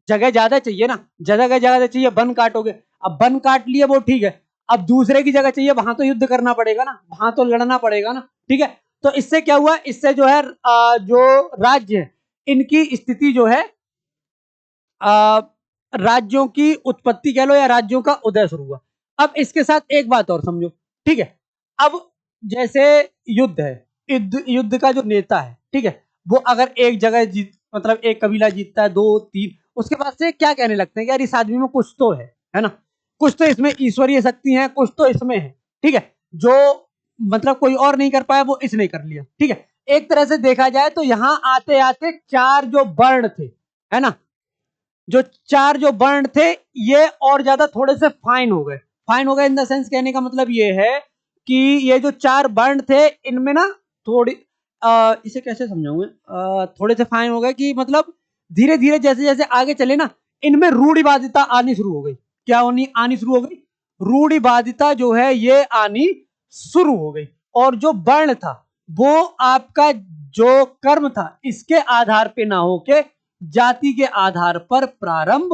जगह ज्यादा चाहिए ना, जगह ज्यादा चाहिए, वन काटोगे। अब वन काट लिए वो ठीक है, अब दूसरे की जगह चाहिए, वहां तो युद्ध करना पड़ेगा ना, वहां तो लड़ना पड़ेगा ना। ठीक है, तो इससे क्या हुआ? इससे जो है जो राज्य है इनकी स्थिति जो है राज्यों की उत्पत्ति कह लो या राज्यों का उदय शुरू हुआ। अब इसके साथ एक बात और समझो। ठीक है, अब जैसे युद्ध है, युद्ध का जो नेता है, ठीक है, वो अगर एक जगह जीत मतलब एक कबीला जीतता है, दो तीन, उसके बाद से क्या कहने लगते हैं कि यार इस आदमी में कुछ तो है ना, कुछ तो इसमें ईश्वरीय शक्ति है, कुछ तो इसमें है। ठीक है, जो मतलब कोई और नहीं कर पाया वो इसने कर लिया। ठीक है, एक तरह से देखा जाए तो यहां आते आते चार जो वर्ण थे, है ना, जो चार जो वर्ण थे ये और ज्यादा थोड़े से फाइन हो गए। फाइन हो गए इन द सेंस, कहने का मतलब ये है कि ये जो चार वर्ण थे इनमें ना थोड़ी इसे कैसे समझाऊंगे, थोड़े से फाइन हो गए कि मतलब धीरे धीरे जैसे जैसे आगे चले ना, इनमें रूढ़िवादिता आनी शुरू हो गई। क्या होनी आनी शुरू हो गई? रूढ़िवादिता जो है ये आनी शुरू हो गई। और जो वर्ण था वो आपका जो कर्म था इसके आधार पे ना होके जाति के आधार पर प्रारंभ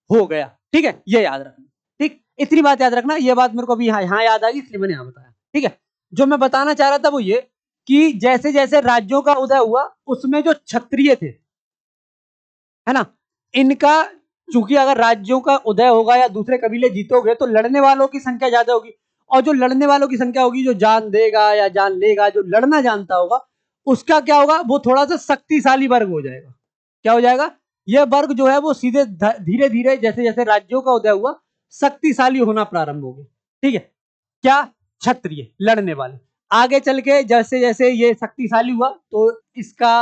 हो गया। ठीक है, ये याद रखना। ठीक, इतनी बात याद रखना। ये बात मेरे को अभी यहाँ याद आ गई इसलिए मैंने यहाँ बताया। ठीक है, जो मैं बताना चाह रहा था वो ये कि जैसे जैसे राज्यों का उदय हुआ उसमें जो क्षत्रिय थे, है ना, इनका चूंकि अगर राज्यों का उदय होगा या दूसरे कबीले जीतोगे तो लड़ने वालों की संख्या ज्यादा होगी, और जो लड़ने वालों की संख्या होगी, जो जान देगा या जान लेगा, जो लड़ना जानता होगा, उसका क्या होगा? वो थोड़ा सा शक्तिशाली वर्ग हो जाएगा। क्या हो जाएगा? यह वर्ग जो है वो सीधे धीरे धीरे जैसे जैसे राज्यों का उदय हुआ शक्तिशाली होना प्रारंभ हो गए। ठीक है, क्या? क्षत्रिय, लड़ने वाले। आगे चल के जैसे जैसे ये शक्तिशाली हुआ तो इसका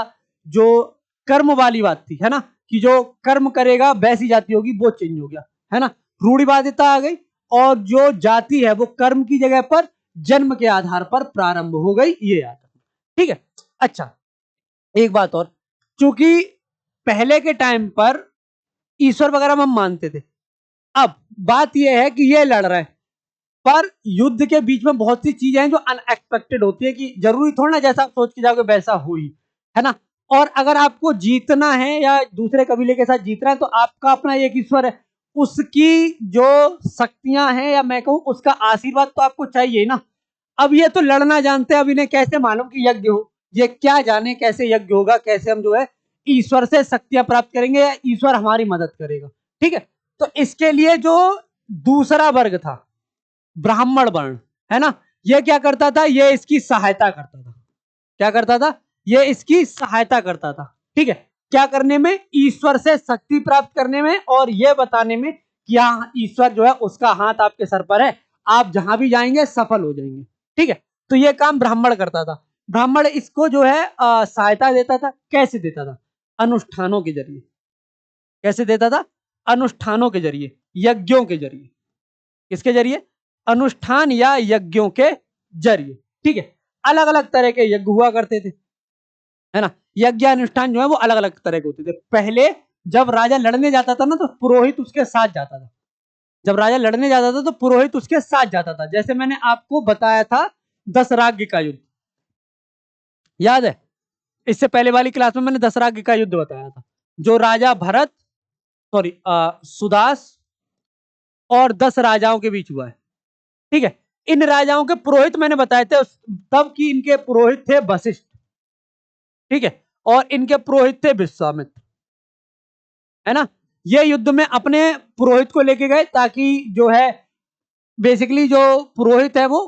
जो कर्म वाली बात थी, है ना, कि जो कर्म करेगा वैसी जाति होगी, वो चेंज हो गया, है ना, रूढ़िवादिता आ गई। और जो जाति है वो कर्म की जगह पर जन्म के आधार पर प्रारंभ हो गई, ये याद रखना। ठीक है, अच्छा एक बात और, चूंकि पहले के टाइम पर ईश्वर वगैरह हम मानते थे, अब बात यह है कि ये लड़ रहे हैं, पर युद्ध के बीच में बहुत सी चीजें हैं जो अनएक्सपेक्टेड होती है, कि जरूरी थोड़ा ना जैसा आप सोच के जाओगे वैसा हो ही, है ना। और अगर आपको जीतना है या दूसरे कबीले के साथ जीतना है तो आपका अपना एक ईश्वर है, उसकी जो शक्तियां हैं या मैं कहूं उसका आशीर्वाद तो आपको चाहिए ना। अब ये तो लड़ना जानते हैं, अब इन्हें कैसे मालूम कि यज्ञ हो, ये क्या जाने कैसे यज्ञ होगा, कैसे हम जो है ईश्वर से शक्तियां प्राप्त करेंगे या ईश्वर हमारी मदद करेगा। ठीक है, तो इसके लिए जो दूसरा वर्ग था ब्राह्मण वर्ण, है ना, ये क्या करता था? ये इसकी सहायता करता था। क्या करता था? ये इसकी सहायता करता था। ठीक है, क्या करने में? ईश्वर से शक्ति प्राप्त करने में, और ये बताने में कि हाँ ईश्वर जो है उसका हाथ आपके सर पर है, आप जहां भी जाएंगे सफल हो जाएंगे। ठीक है, तो ये काम ब्राह्मण करता था। ब्राह्मण इसको जो है सहायता देता था। कैसे देता था? अनुष्ठानों के जरिए। कैसे देता था? अनुष्ठानों के जरिए, यज्ञों के जरिए। किसके जरिए? अनुष्ठान या यज्ञों के जरिए। ठीक है, अलग अलग तरह के यज्ञ हुआ करते थे, है ना। यज्ञ अनुष्ठान जो है वो अलग अलग तरह के होते थे। पहले जब राजा लड़ने जाता था ना तो पुरोहित उसके साथ जाता था। जब राजा लड़ने जाता था तो पुरोहित उसके साथ जाता था। जैसे मैंने आपको बताया था दशराज्ञ का युद्ध, याद है? इससे पहले वाली क्लास में मैंने दशराज्ञ का युद्ध बताया था, जो राजा भरत सॉरी सुदास और 10 राजाओं के बीच हुआ है। ठीक है, इन राजाओं के पुरोहित मैंने बताए थे तब कि इनके पुरोहित थे वशिष्ठ। ठीक है, और इनके पुरोहित थे विश्वामित्र, है ना। ये युद्ध में अपने पुरोहित को लेके गए ताकि जो है बेसिकली जो पुरोहित है वो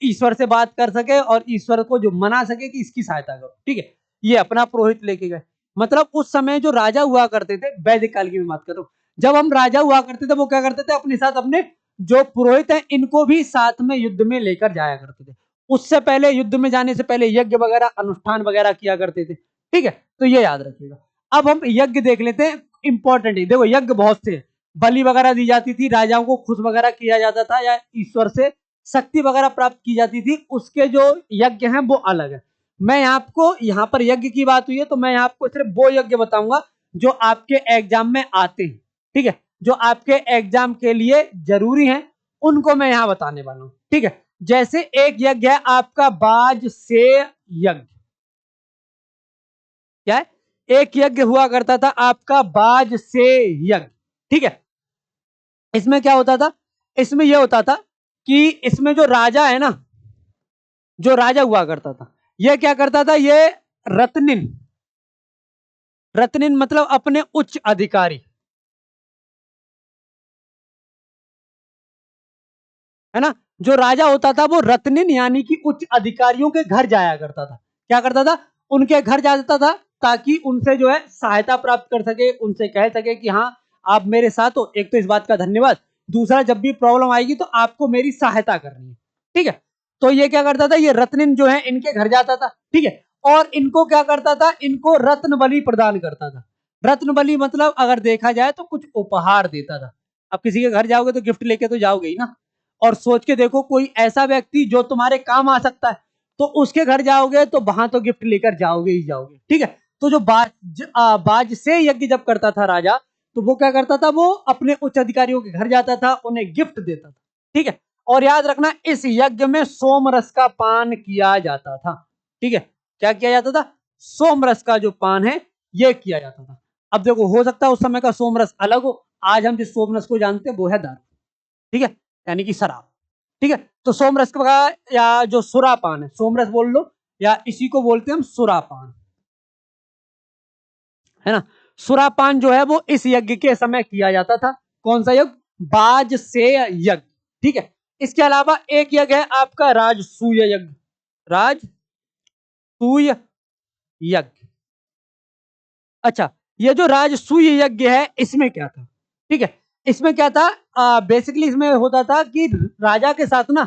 ईश्वर से बात कर सके और ईश्वर को जो मना सके कि इसकी सहायता करो। ठीक है, ये अपना पुरोहित लेके गए। मतलब उस समय जो राजा हुआ करते थे, वैदिक काल की भी बात कर रहा हूं, जब हम राजा हुआ करते थे वो क्या करते थे, अपने साथ अपने जो पुरोहित हैं इनको भी साथ में युद्ध में लेकर जाया करते थे। उससे पहले युद्ध में जाने से पहले यज्ञ वगैरह अनुष्ठान वगैरह किया करते थे। ठीक है, तो ये याद रखिएगा। अब हम यज्ञ देख लेते हैं, इंपॉर्टेंट है। देखो यज्ञ बहुत से, बलि वगैरह दी जाती थी, राजाओं को खुश वगैरह किया जाता था, या ईश्वर से शक्ति वगैरह प्राप्त की जाती थी, उसके जो यज्ञ हैं वो अलग है। मैं आपको यहाँ पर यज्ञ की बात हुई है तो मैं आपको सिर्फ वो यज्ञ बताऊंगा जो आपके एग्जाम में आते हैं। ठीक है, जो आपके एग्जाम के लिए जरूरी हैं उनको मैं यहाँ बताने वाला हूँ। ठीक है, जैसे एक यज्ञ है आपका बाज से यज्ञ। क्या है? एक यज्ञ हुआ करता था आपका बाज से यज्ञ। ठीक है, इसमें क्या होता था, इसमें यह होता था कि इसमें जो राजा है ना, जो राजा हुआ करता था, यह क्या करता था, ये रत्निन, रत्निन मतलब अपने उच्च अधिकारी, है ना। जो राजा होता था वो रत्निन यानी कि उच्च अधिकारियों के घर जाया करता था। क्या करता था, उनके घर जाता था ताकि उनसे जो है सहायता प्राप्त कर सके, उनसे कह सके कि हाँ आप मेरे साथ हो। एक तो इस बात का धन्यवाद, दूसरा जब भी प्रॉब्लम आएगी तो आपको मेरी सहायता करनी है। ठीक है, तो ये क्या करता था, ये रत्निन जो है इनके घर जाता था। ठीक है, और इनको क्या करता था, इनको रत्न बलि प्रदान करता था। रत्न बलि मतलब अगर देखा जाए तो कुछ उपहार देता था। अब किसी के घर जाओगे तो गिफ्ट लेके तो जाओगे ही ना। और सोच के देखो कोई ऐसा व्यक्ति जो तुम्हारे काम आ सकता है, तो उसके घर जाओगे तो वहां तो गिफ्ट लेकर जाओगे ही जाओगे। ठीक है, तो जो बाज से यज्ञ जब करता था राजा, तो वो क्या करता था, वो अपने उच्च अधिकारियों के घर जाता था, उन्हें गिफ्ट देता था। ठीक है, और याद रखना इस यज्ञ में सोमरस का पान किया जाता था। ठीक है, क्या किया जाता था, सोमरस का जो पान है ये किया जाता था। अब देखो हो सकता है उस समय का सोमरस अलग हो, आज हम जिस सोमरस को जानते हैं वो है दारू। ठीक है, यानी कि शराब। ठीक है, तो सोमरस का या जो सुरापान है, सोमरस बोल लो या इसी को बोलते हैं हम सुरापान, है ना। सुरापान जो है वो इस यज्ञ के समय किया जाता था। कौन सा यज्ञ, बाज से यज्ञ। ठीक है, इसके अलावा एक यज्ञ है आपका राजसूय यज्ञ, राजसूय यज्ञ। अच्छा, ये जो राजसूय यज्ञ है इसमें क्या था, ठीक है, इसमें क्या था, बेसिकली इसमें होता था कि राजा के साथ ना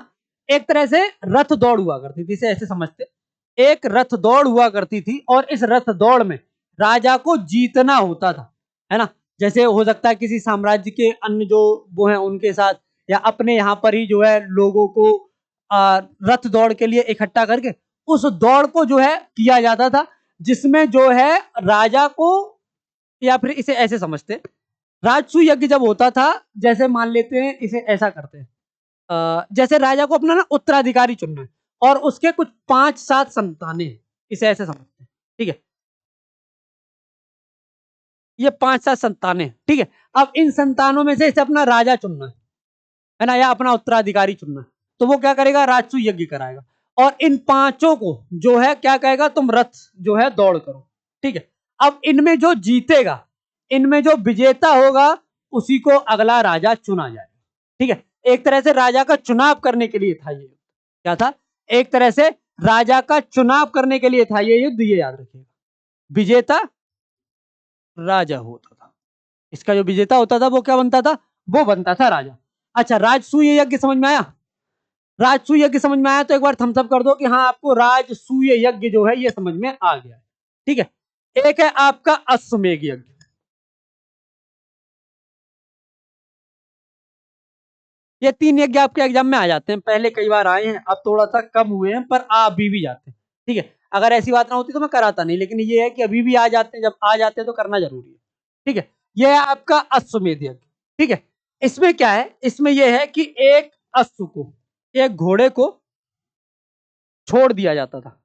एक तरह से रथ दौड़ हुआ करती थी, इसे ऐसे समझते, एक रथ दौड़ हुआ करती थी और इस रथ दौड़ में राजा को जीतना होता था, है ना। जैसे हो सकता है किसी साम्राज्य के अन्य जो वो हैं उनके साथ, या अपने यहाँ पर ही जो है लोगों को रथ दौड़ के लिए इकट्ठा करके उस दौड़ को जो है किया जाता था, जिसमें जो है राजा को, या फिर इसे ऐसे समझते, राजसूय यज्ञ जब होता था, जैसे मान लेते हैं इसे ऐसा करते हैं, जैसे राजा को अपना ना उत्तराधिकारी चुनना है और उसके कुछ 5-7 संतानें हैं, इसे ऐसे समझते हैं। ठीक है, ये 5-7 संतानें, ठीक है। अब इन संतानों में से इसे अपना राजा चुनना है ना, या अपना उत्तराधिकारी चुनना है, तो वो क्या करेगा, राजसूय यज्ञ कराएगा और इन पांचों को जो है क्या कहेगा, तुम रथ जो है दौड़ करो। ठीक है, अब इनमें जो जीतेगा, इनमें जो विजेता होगा उसी को अगला राजा चुना जाएगा। ठीक है, एक तरह से राजा का चुनाव करने के लिए था ये, क्या था, एक तरह से राजा का चुनाव करने के लिए था ये युद्ध, ये याद रखिएगा। विजेता राजा होता था, इसका जो विजेता होता था वो क्या बनता था, वो बनता था राजा। अच्छा, राजसूय यज्ञ समझ में आया, राजसूय यज्ञ समझ में आया तो एक बार थम्स अप कर दो कि हाँ आपको राजसूय यज्ञ जो है ये समझ में आ गया है। ठीक है, एक है आपका अश्वमेध यज्ञ। ये 3 यज्ञ आपके एग्जाम में आ जाते हैं, पहले कई बार आए हैं, अब थोड़ा सा कम हुए हैं, पर आ अभी भी जाते हैं। ठीक है, अगर ऐसी बात ना होती तो मैं कराता नहीं, लेकिन ये है कि अभी भी आ जाते हैं, जब आ जाते हैं तो करना जरूरी है। ठीक है, ये है आपका अश्वमेध यज्ञ। ठीक है, इसमें क्या है, इसमें यह है कि एक अश्व को, एक घोड़े को छोड़ दिया जाता था।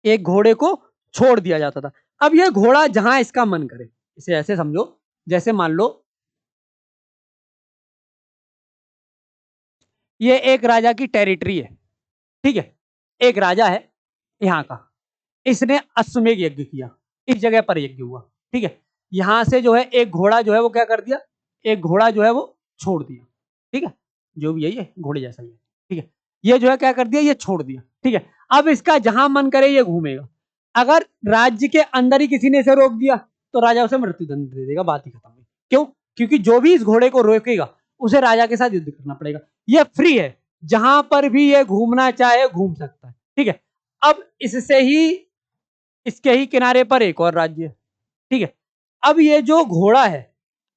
एक घोड़े को छोड़ दिया जाता था। अब यह घोड़ा जहां इसका मन करे, इसे ऐसे समझो, जैसे मान लो ये एक राजा की टेरिटरी है। ठीक है, एक राजा है यहाँ का, इसने अश्वमेध यज्ञ किया, इस जगह पर यज्ञ हुआ। ठीक है, यहां से जो है एक घोड़ा जो है वो क्या कर दिया, एक घोड़ा जो है वो छोड़ दिया। ठीक है, जो भी है ये घोड़े जैसा ही है। ठीक है, ये जो है क्या कर दिया, ये छोड़ दिया। ठीक है, अब इसका जहां मन करे ये घूमेगा। अगर राज्य के अंदर ही किसी ने इसे रोक दिया तो राजा उसे मृत्युदंड दे देगा, बात ही खत्म हुई। क्यों? क्योंकि जो भी इस घोड़े को रोकेगा उसे राजा के साथ युद्ध करना पड़ेगा। ये फ्री है, जहां पर भी ये घूमना चाहे घूम सकता है, ठीक है। अब इससे ही इसके ही किनारे पर एक और राज्य है, ठीक है। अब ये जो घोड़ा है,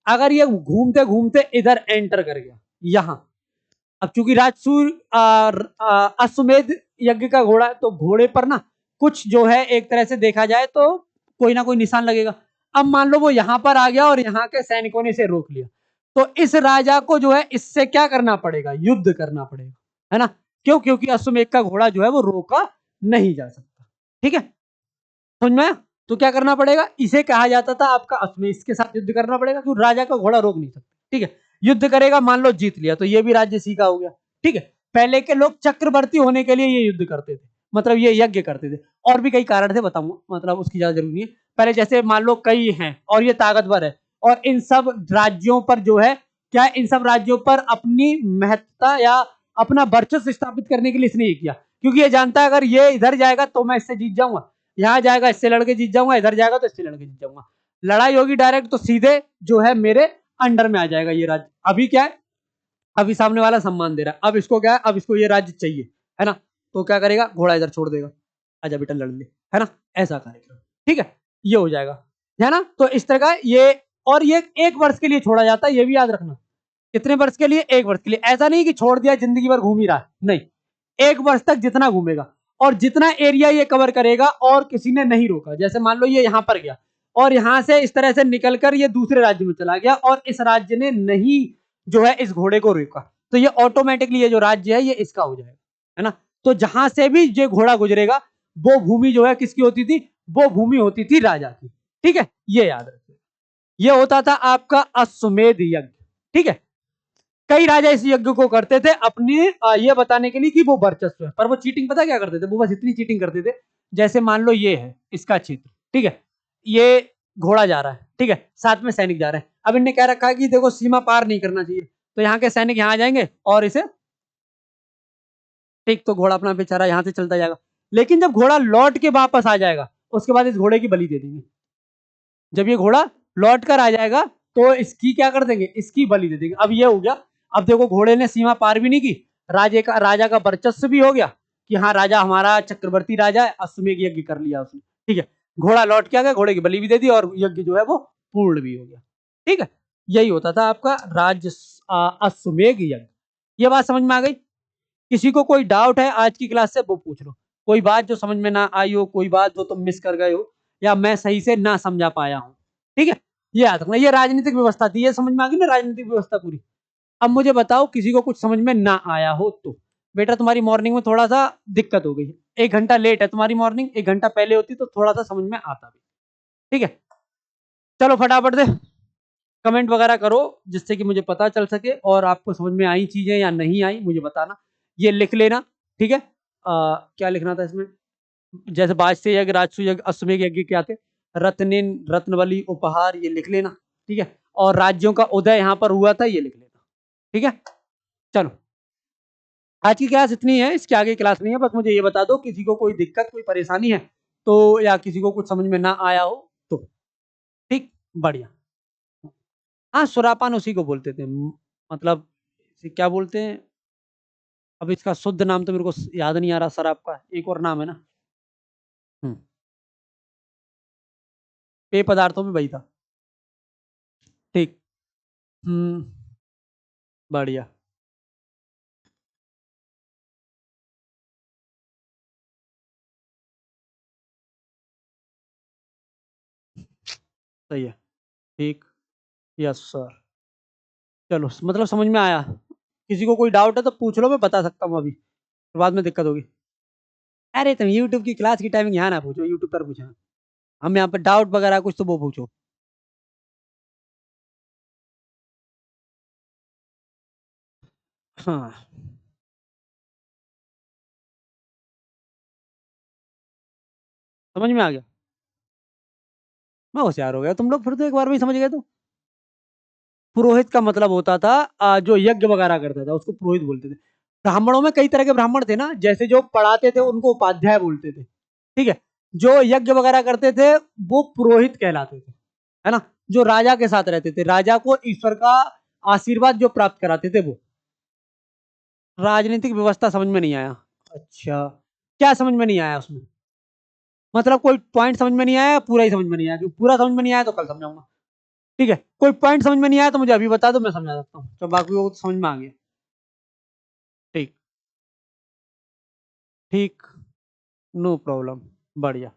अगर ये घूमते घूमते इधर एंटर कर गया यहां, अब चूंकि राजसूय अश्वमेध यज्ञ का घोड़ा है, तो घोड़े पर ना कुछ जो है एक तरह से देखा जाए तो कोई ना कोई निशान लगेगा। अब मान लो वो यहां पर आ गया और यहाँ के सैनिकों ने इसे रोक लिया, तो इस राजा को जो है इससे क्या करना पड़ेगा, युद्ध करना पड़ेगा, है ना। क्यों? क्योंकि अश्वमेध का घोड़ा जो है वो रोका नहीं जा सकता, ठीक है। समझ में आया? तो क्या करना पड़ेगा, इसे कहा जाता था आपका अश्वमेध, इसके साथ युद्ध करना पड़ेगा, क्योंकि राजा का घोड़ा रोक नहीं सकता, ठीक है। युद्ध करेगा, मान लो जीत लिया, तो ये भी राज्य सीखा हो गया, ठीक है। पहले के लोग चक्रवर्ती होने के लिए ये युद्ध करते थे, मतलब ये यज्ञ करते थे। और भी कई कारण थे, बताऊंगा, मतलब उसकी ज्यादा जरूरी नहीं है। पहले जैसे मान लो कई हैं और ये ताकतवर है, और इन सब राज्यों पर जो है क्या, इन सब राज्यों पर अपनी महत्ता या अपना वर्चस्व स्थापित करने के लिए इसने ये किया, क्योंकि ये जानता है अगर ये इधर जाएगा तो मैं इससे जीत जाऊंगा, यहाँ जाएगा इससे लड़के जीत जाऊंगा, इधर जाएगा तो इससे लड़के जीत जाऊंगा। लड़ाई होगी डायरेक्ट तो सीधे जो है मेरे अंडर में आ जाएगा ये राज्य। अभी क्या है, अभी सामने वाला सम्मान दे रहा है, अब इसको क्या है, अब इसको ये राज्य चाहिए, है ना। तो क्या करेगा, घोड़ा इधर छोड़ देगा, आजा बेटा लड़ ले, है ना, ऐसा करेगा, ठीक है। ये हो जाएगा, है ना। तो इस तरह का ये, और ये 1 वर्ष के लिए छोड़ा जाता है, ये भी याद रखना। कितने वर्ष के लिए? 1 वर्ष के लिए। ऐसा नहीं कि छोड़ दिया जिंदगी भर घूम ही रहा है, नहीं, 1 वर्ष तक जितना घूमेगा, और जितना एरिया ये कवर करेगा और किसी ने नहीं रोका, जैसे मान लो ये यहां पर गया और यहां से इस तरह से निकलकर ये दूसरे राज्य में चला गया और इस राज्य ने नहीं जो है इस घोड़े को रोका, तो ये ऑटोमेटिकली ये जो राज्य है ये इसका हो जाएगा, है ना। तो जहां से भी ये घोड़ा गुजरेगा वो भूमि जो है किसकी होती थी, वो भूमि होती थी राजा की, ठीक है। ये याद रखिए, ये होता था आपका अश्वमेध यज्ञ, ठीक है। कई राजा इस यज्ञ को करते थे अपनी ये बताने के लिए कि वो वर्चस्व है, पर वो चीटिंग पता क्या करते थे, वो बस इतनी चीटिंग करते थे, जैसे मान लो ये है इसका क्षेत्र, ठीक है, ये घोड़ा जा रहा है, ठीक है, साथ में सैनिक जा रहे हैं। अब इनने क्या रखा है कि देखो सीमा पार नहीं करना चाहिए, तो यहाँ के सैनिक यहाँ आ जाएंगे और इसे, ठीक, तो घोड़ा अपना बेचारा यहाँ से चलता जाएगा, लेकिन जब घोड़ा लौट के वापस आ जाएगा उसके बाद इस घोड़े की बलि दे देंगे। जब ये घोड़ा लौट कर आ जाएगा तो इसकी क्या कर देंगे, इसकी बलि दे देंगे। अब ये हो गया, अब देखो घोड़े ने सीमा पार भी नहीं की, राजा का वर्चस्व भी हो गया कि हाँ राजा हमारा चक्रवर्ती राजा है, अश्वमेध यज्ञ कर लिया उसने, ठीक है। घोड़ा लौट के आ गया, घोड़े की बलि भी दे दी और यज्ञ जो है वो पूर्ण भी हो गया, ठीक है। यही होता था आपका अश्वमेध यज्ञ। ये बात समझ में आ गई? किसी को कोई डाउट है आज की क्लास से वो पूछ लो, कोई बात जो समझ में ना आई हो, कोई बात जो तुम मिस कर गए हो या मैं सही से ना समझा पाया हूं, ठीक है। ये याद रखना, ये राजनीतिक व्यवस्था थी, ये समझ में आ गई ना राजनीतिक व्यवस्था पूरी। अब मुझे बताओ किसी को कुछ समझ में ना आया हो तो, बेटा तुम्हारी मॉर्निंग में थोड़ा सा दिक्कत हो गई, 1 घंटा लेट है तुम्हारी मॉर्निंग, 1 घंटा पहले होती तो थोड़ा सा समझ में आता भी, ठीक है। चलो फटाफट से कमेंट वगैरह करो जिससे कि मुझे पता चल सके, और आपको समझ में आई चीजें या नहीं आई मुझे बताना, ये लिख लेना, ठीक है। क्या लिखना था इसमें, जैसे बाजसे यज्ञ, राजसू यज्ञ, अश्वमेध यज्ञ क्या थे, रत्निन, रत्नबली, उपहार, ये लिख लेना, ठीक है। और राज्यों का उदय यहाँ पर हुआ था, ये लिख लेना, ठीक है। चलो आज की क्लास इतनी है, इसके आगे क्लास नहीं है, बस मुझे ये बता दो किसी को कोई दिक्कत कोई परेशानी है तो, या किसी को कुछ समझ में ना आया हो तो, ठीक, बढ़िया। हाँ सुरापान उसी को बोलते थे, मतलब इसे क्या बोलते हैं, अब इसका शुद्ध नाम तो मेरे को याद नहीं आ रहा, शराब का एक और नाम है ना, हम्म, पेय पदार्थों में वही था, ठीक, हम्म, बढ़िया। सही है, ठीक, यस सर। चलो मतलब समझ में आया, किसी को कोई डाउट है तो पूछ लो, मैं बता सकता हूँ अभी, बाद में दिक्कत होगी। अरे तुम यूट्यूब की क्लास की टाइमिंग यहाँ ना पूछो, यूट्यूब पर पूछो, हम यहाँ पर डाउट वगैरह कुछ तो वो पूछो। हाँ समझ में आ गया, मैं होशियार हो गया, तुम लोग फिर तो एक बार में ही समझ गए तो। पुरोहित का मतलब होता था जो यज्ञ वगैरह करता था उसको पुरोहित बोलते थे। ब्राह्मणों में कई तरह के ब्राह्मण थे ना, जैसे जो पढ़ाते थे उनको उपाध्याय बोलते थे, ठीक है। जो यज्ञ वगैरह करते थे वो पुरोहित कहलाते थे, है ना। जो राजा के साथ रहते थे, राजा को ईश्वर का आशीर्वाद जो प्राप्त कराते थे वो। राजनीतिक व्यवस्था समझ में नहीं आया। अच्छा, क्या समझ में नहीं आया उसमें? मतलब कोई पॉइंट समझ में नहीं आया, पूरा ही समझ में नहीं आया? क्योंकि पूरा समझ में नहीं आया तो कल समझाऊंगा, ठीक है। कोई पॉइंट समझ में नहीं आया तो मुझे अभी बता दो, मैं समझा सकता हूँ, तो बाकी वो तो समझ में आ गया। ठीक, ठीक, नो प्रॉब्लम, बढ़िया।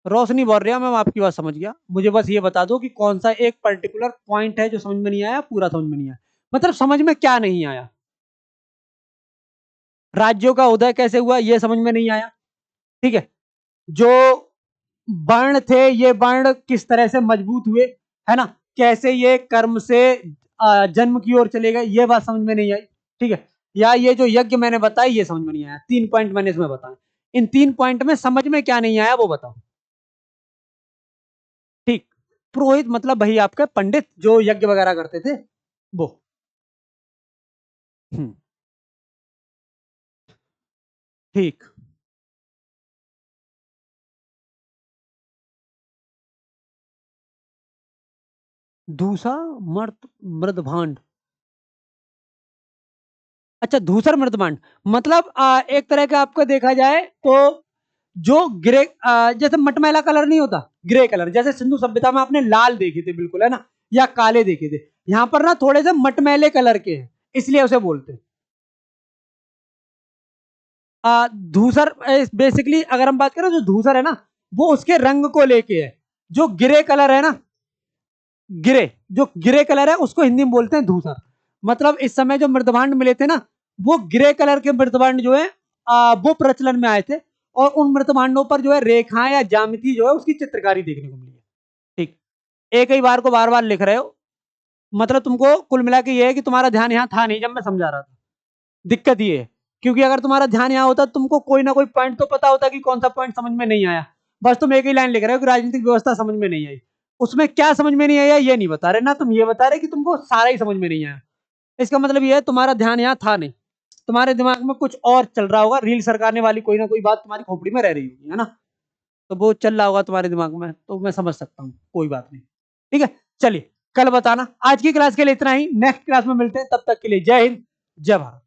रोशनी बोल रहा, मैं आपकी बात समझ गया। मुझे बस ये बता दो कि कौन सा एक पर्टिकुलर पॉइंट है जो समझ में नहीं आया, पूरा समझ में नहीं आया। मतलब समझ में क्या नहीं आया? राज्यों का उदय कैसे हुआ ये समझ में नहीं आया, ठीक है। जो वर्ण थे ये वर्ण किस तरह से मजबूत हुए, है ना। कैसे ये कर्म से जन्म की ओर चले गए, ये बात समझ में नहीं आई, ठीक है। या ये जो यज्ञ मैंने बताई ये समझ में नहीं आया। 3 पॉइंट मैंने इसमें बताए, इन 3 पॉइंट में समझ में क्या नहीं आया वो बताओ। ठीक, पुरोहित मतलब वही आपके पंडित जो यज्ञ वगैरह करते थे वो। हम्म, ठीक। धूसा, मर्द, मृदभांड। अच्छा, धूसर मृदभांड मतलब एक तरह का आपको देखा जाए तो जो ग्रे जैसे मटमैला कलर नहीं होता, ग्रे कलर, जैसे सिंधु सभ्यता में आपने लाल देखे थे बिल्कुल, है ना, या काले देखे थे। यहाँ पर ना थोड़े से मटमैले कलर के हैं, इसलिए उसे बोलते हैं धूसर। बेसिकली अगर हम बात करें जो धूसर है ना, वो उसके रंग को लेके है। जो ग्रे कलर है ना, ग्रे, जो ग्रे कलर है उसको हिंदी में बोलते हैं धूसर। मतलब इस समय जो मृदभांड मिले थे ना, वो ग्रे कलर के मृदभांड जो है वो प्रचलन में आए थे। और उन मृदभांडों पर जो है रेखाएं या ज्यामिति जो है उसकी चित्रकारी देखने को मिली है। ठीक, एक ही बार को बार बार लिख रहे हो। मतलब तुमको कुल मिला के ये है कि तुम्हारा ध्यान यहाँ था नहीं जब मैं समझा रहा था। दिक्कत ये है, क्योंकि अगर तुम्हारा ध्यान यहाँ होता तुमको कोई ना कोई पॉइंट तो पता होता कि कौन सा पॉइंट समझ में नहीं आया। बस तुम एक ही लाइन लिख रहे हो कि राजनीतिक व्यवस्था समझ में नहीं आई। उसमें क्या समझ में नहीं आया ये नहीं बता रहे ना, तुम ये बता रहे कि तुमको सारा ही समझ में नहीं आया। इसका मतलब ये है तुम्हारा ध्यान यहाँ था नहीं, तुम्हारे दिमाग में कुछ और चल रहा होगा, रील सरकारने वाली कोई ना कोई बात तुम्हारी खोपड़ी में रह रही होगी, है ना। तो वो चल रहा होगा तुम्हारे दिमाग में, तो मैं समझ सकता हूँ, कोई बात नहीं। ठीक है, चलिए कल बताना। आज की क्लास के लिए इतना ही, नेक्स्ट क्लास में मिलते हैं, तब तक के लिए जय हिंद, जय भारत।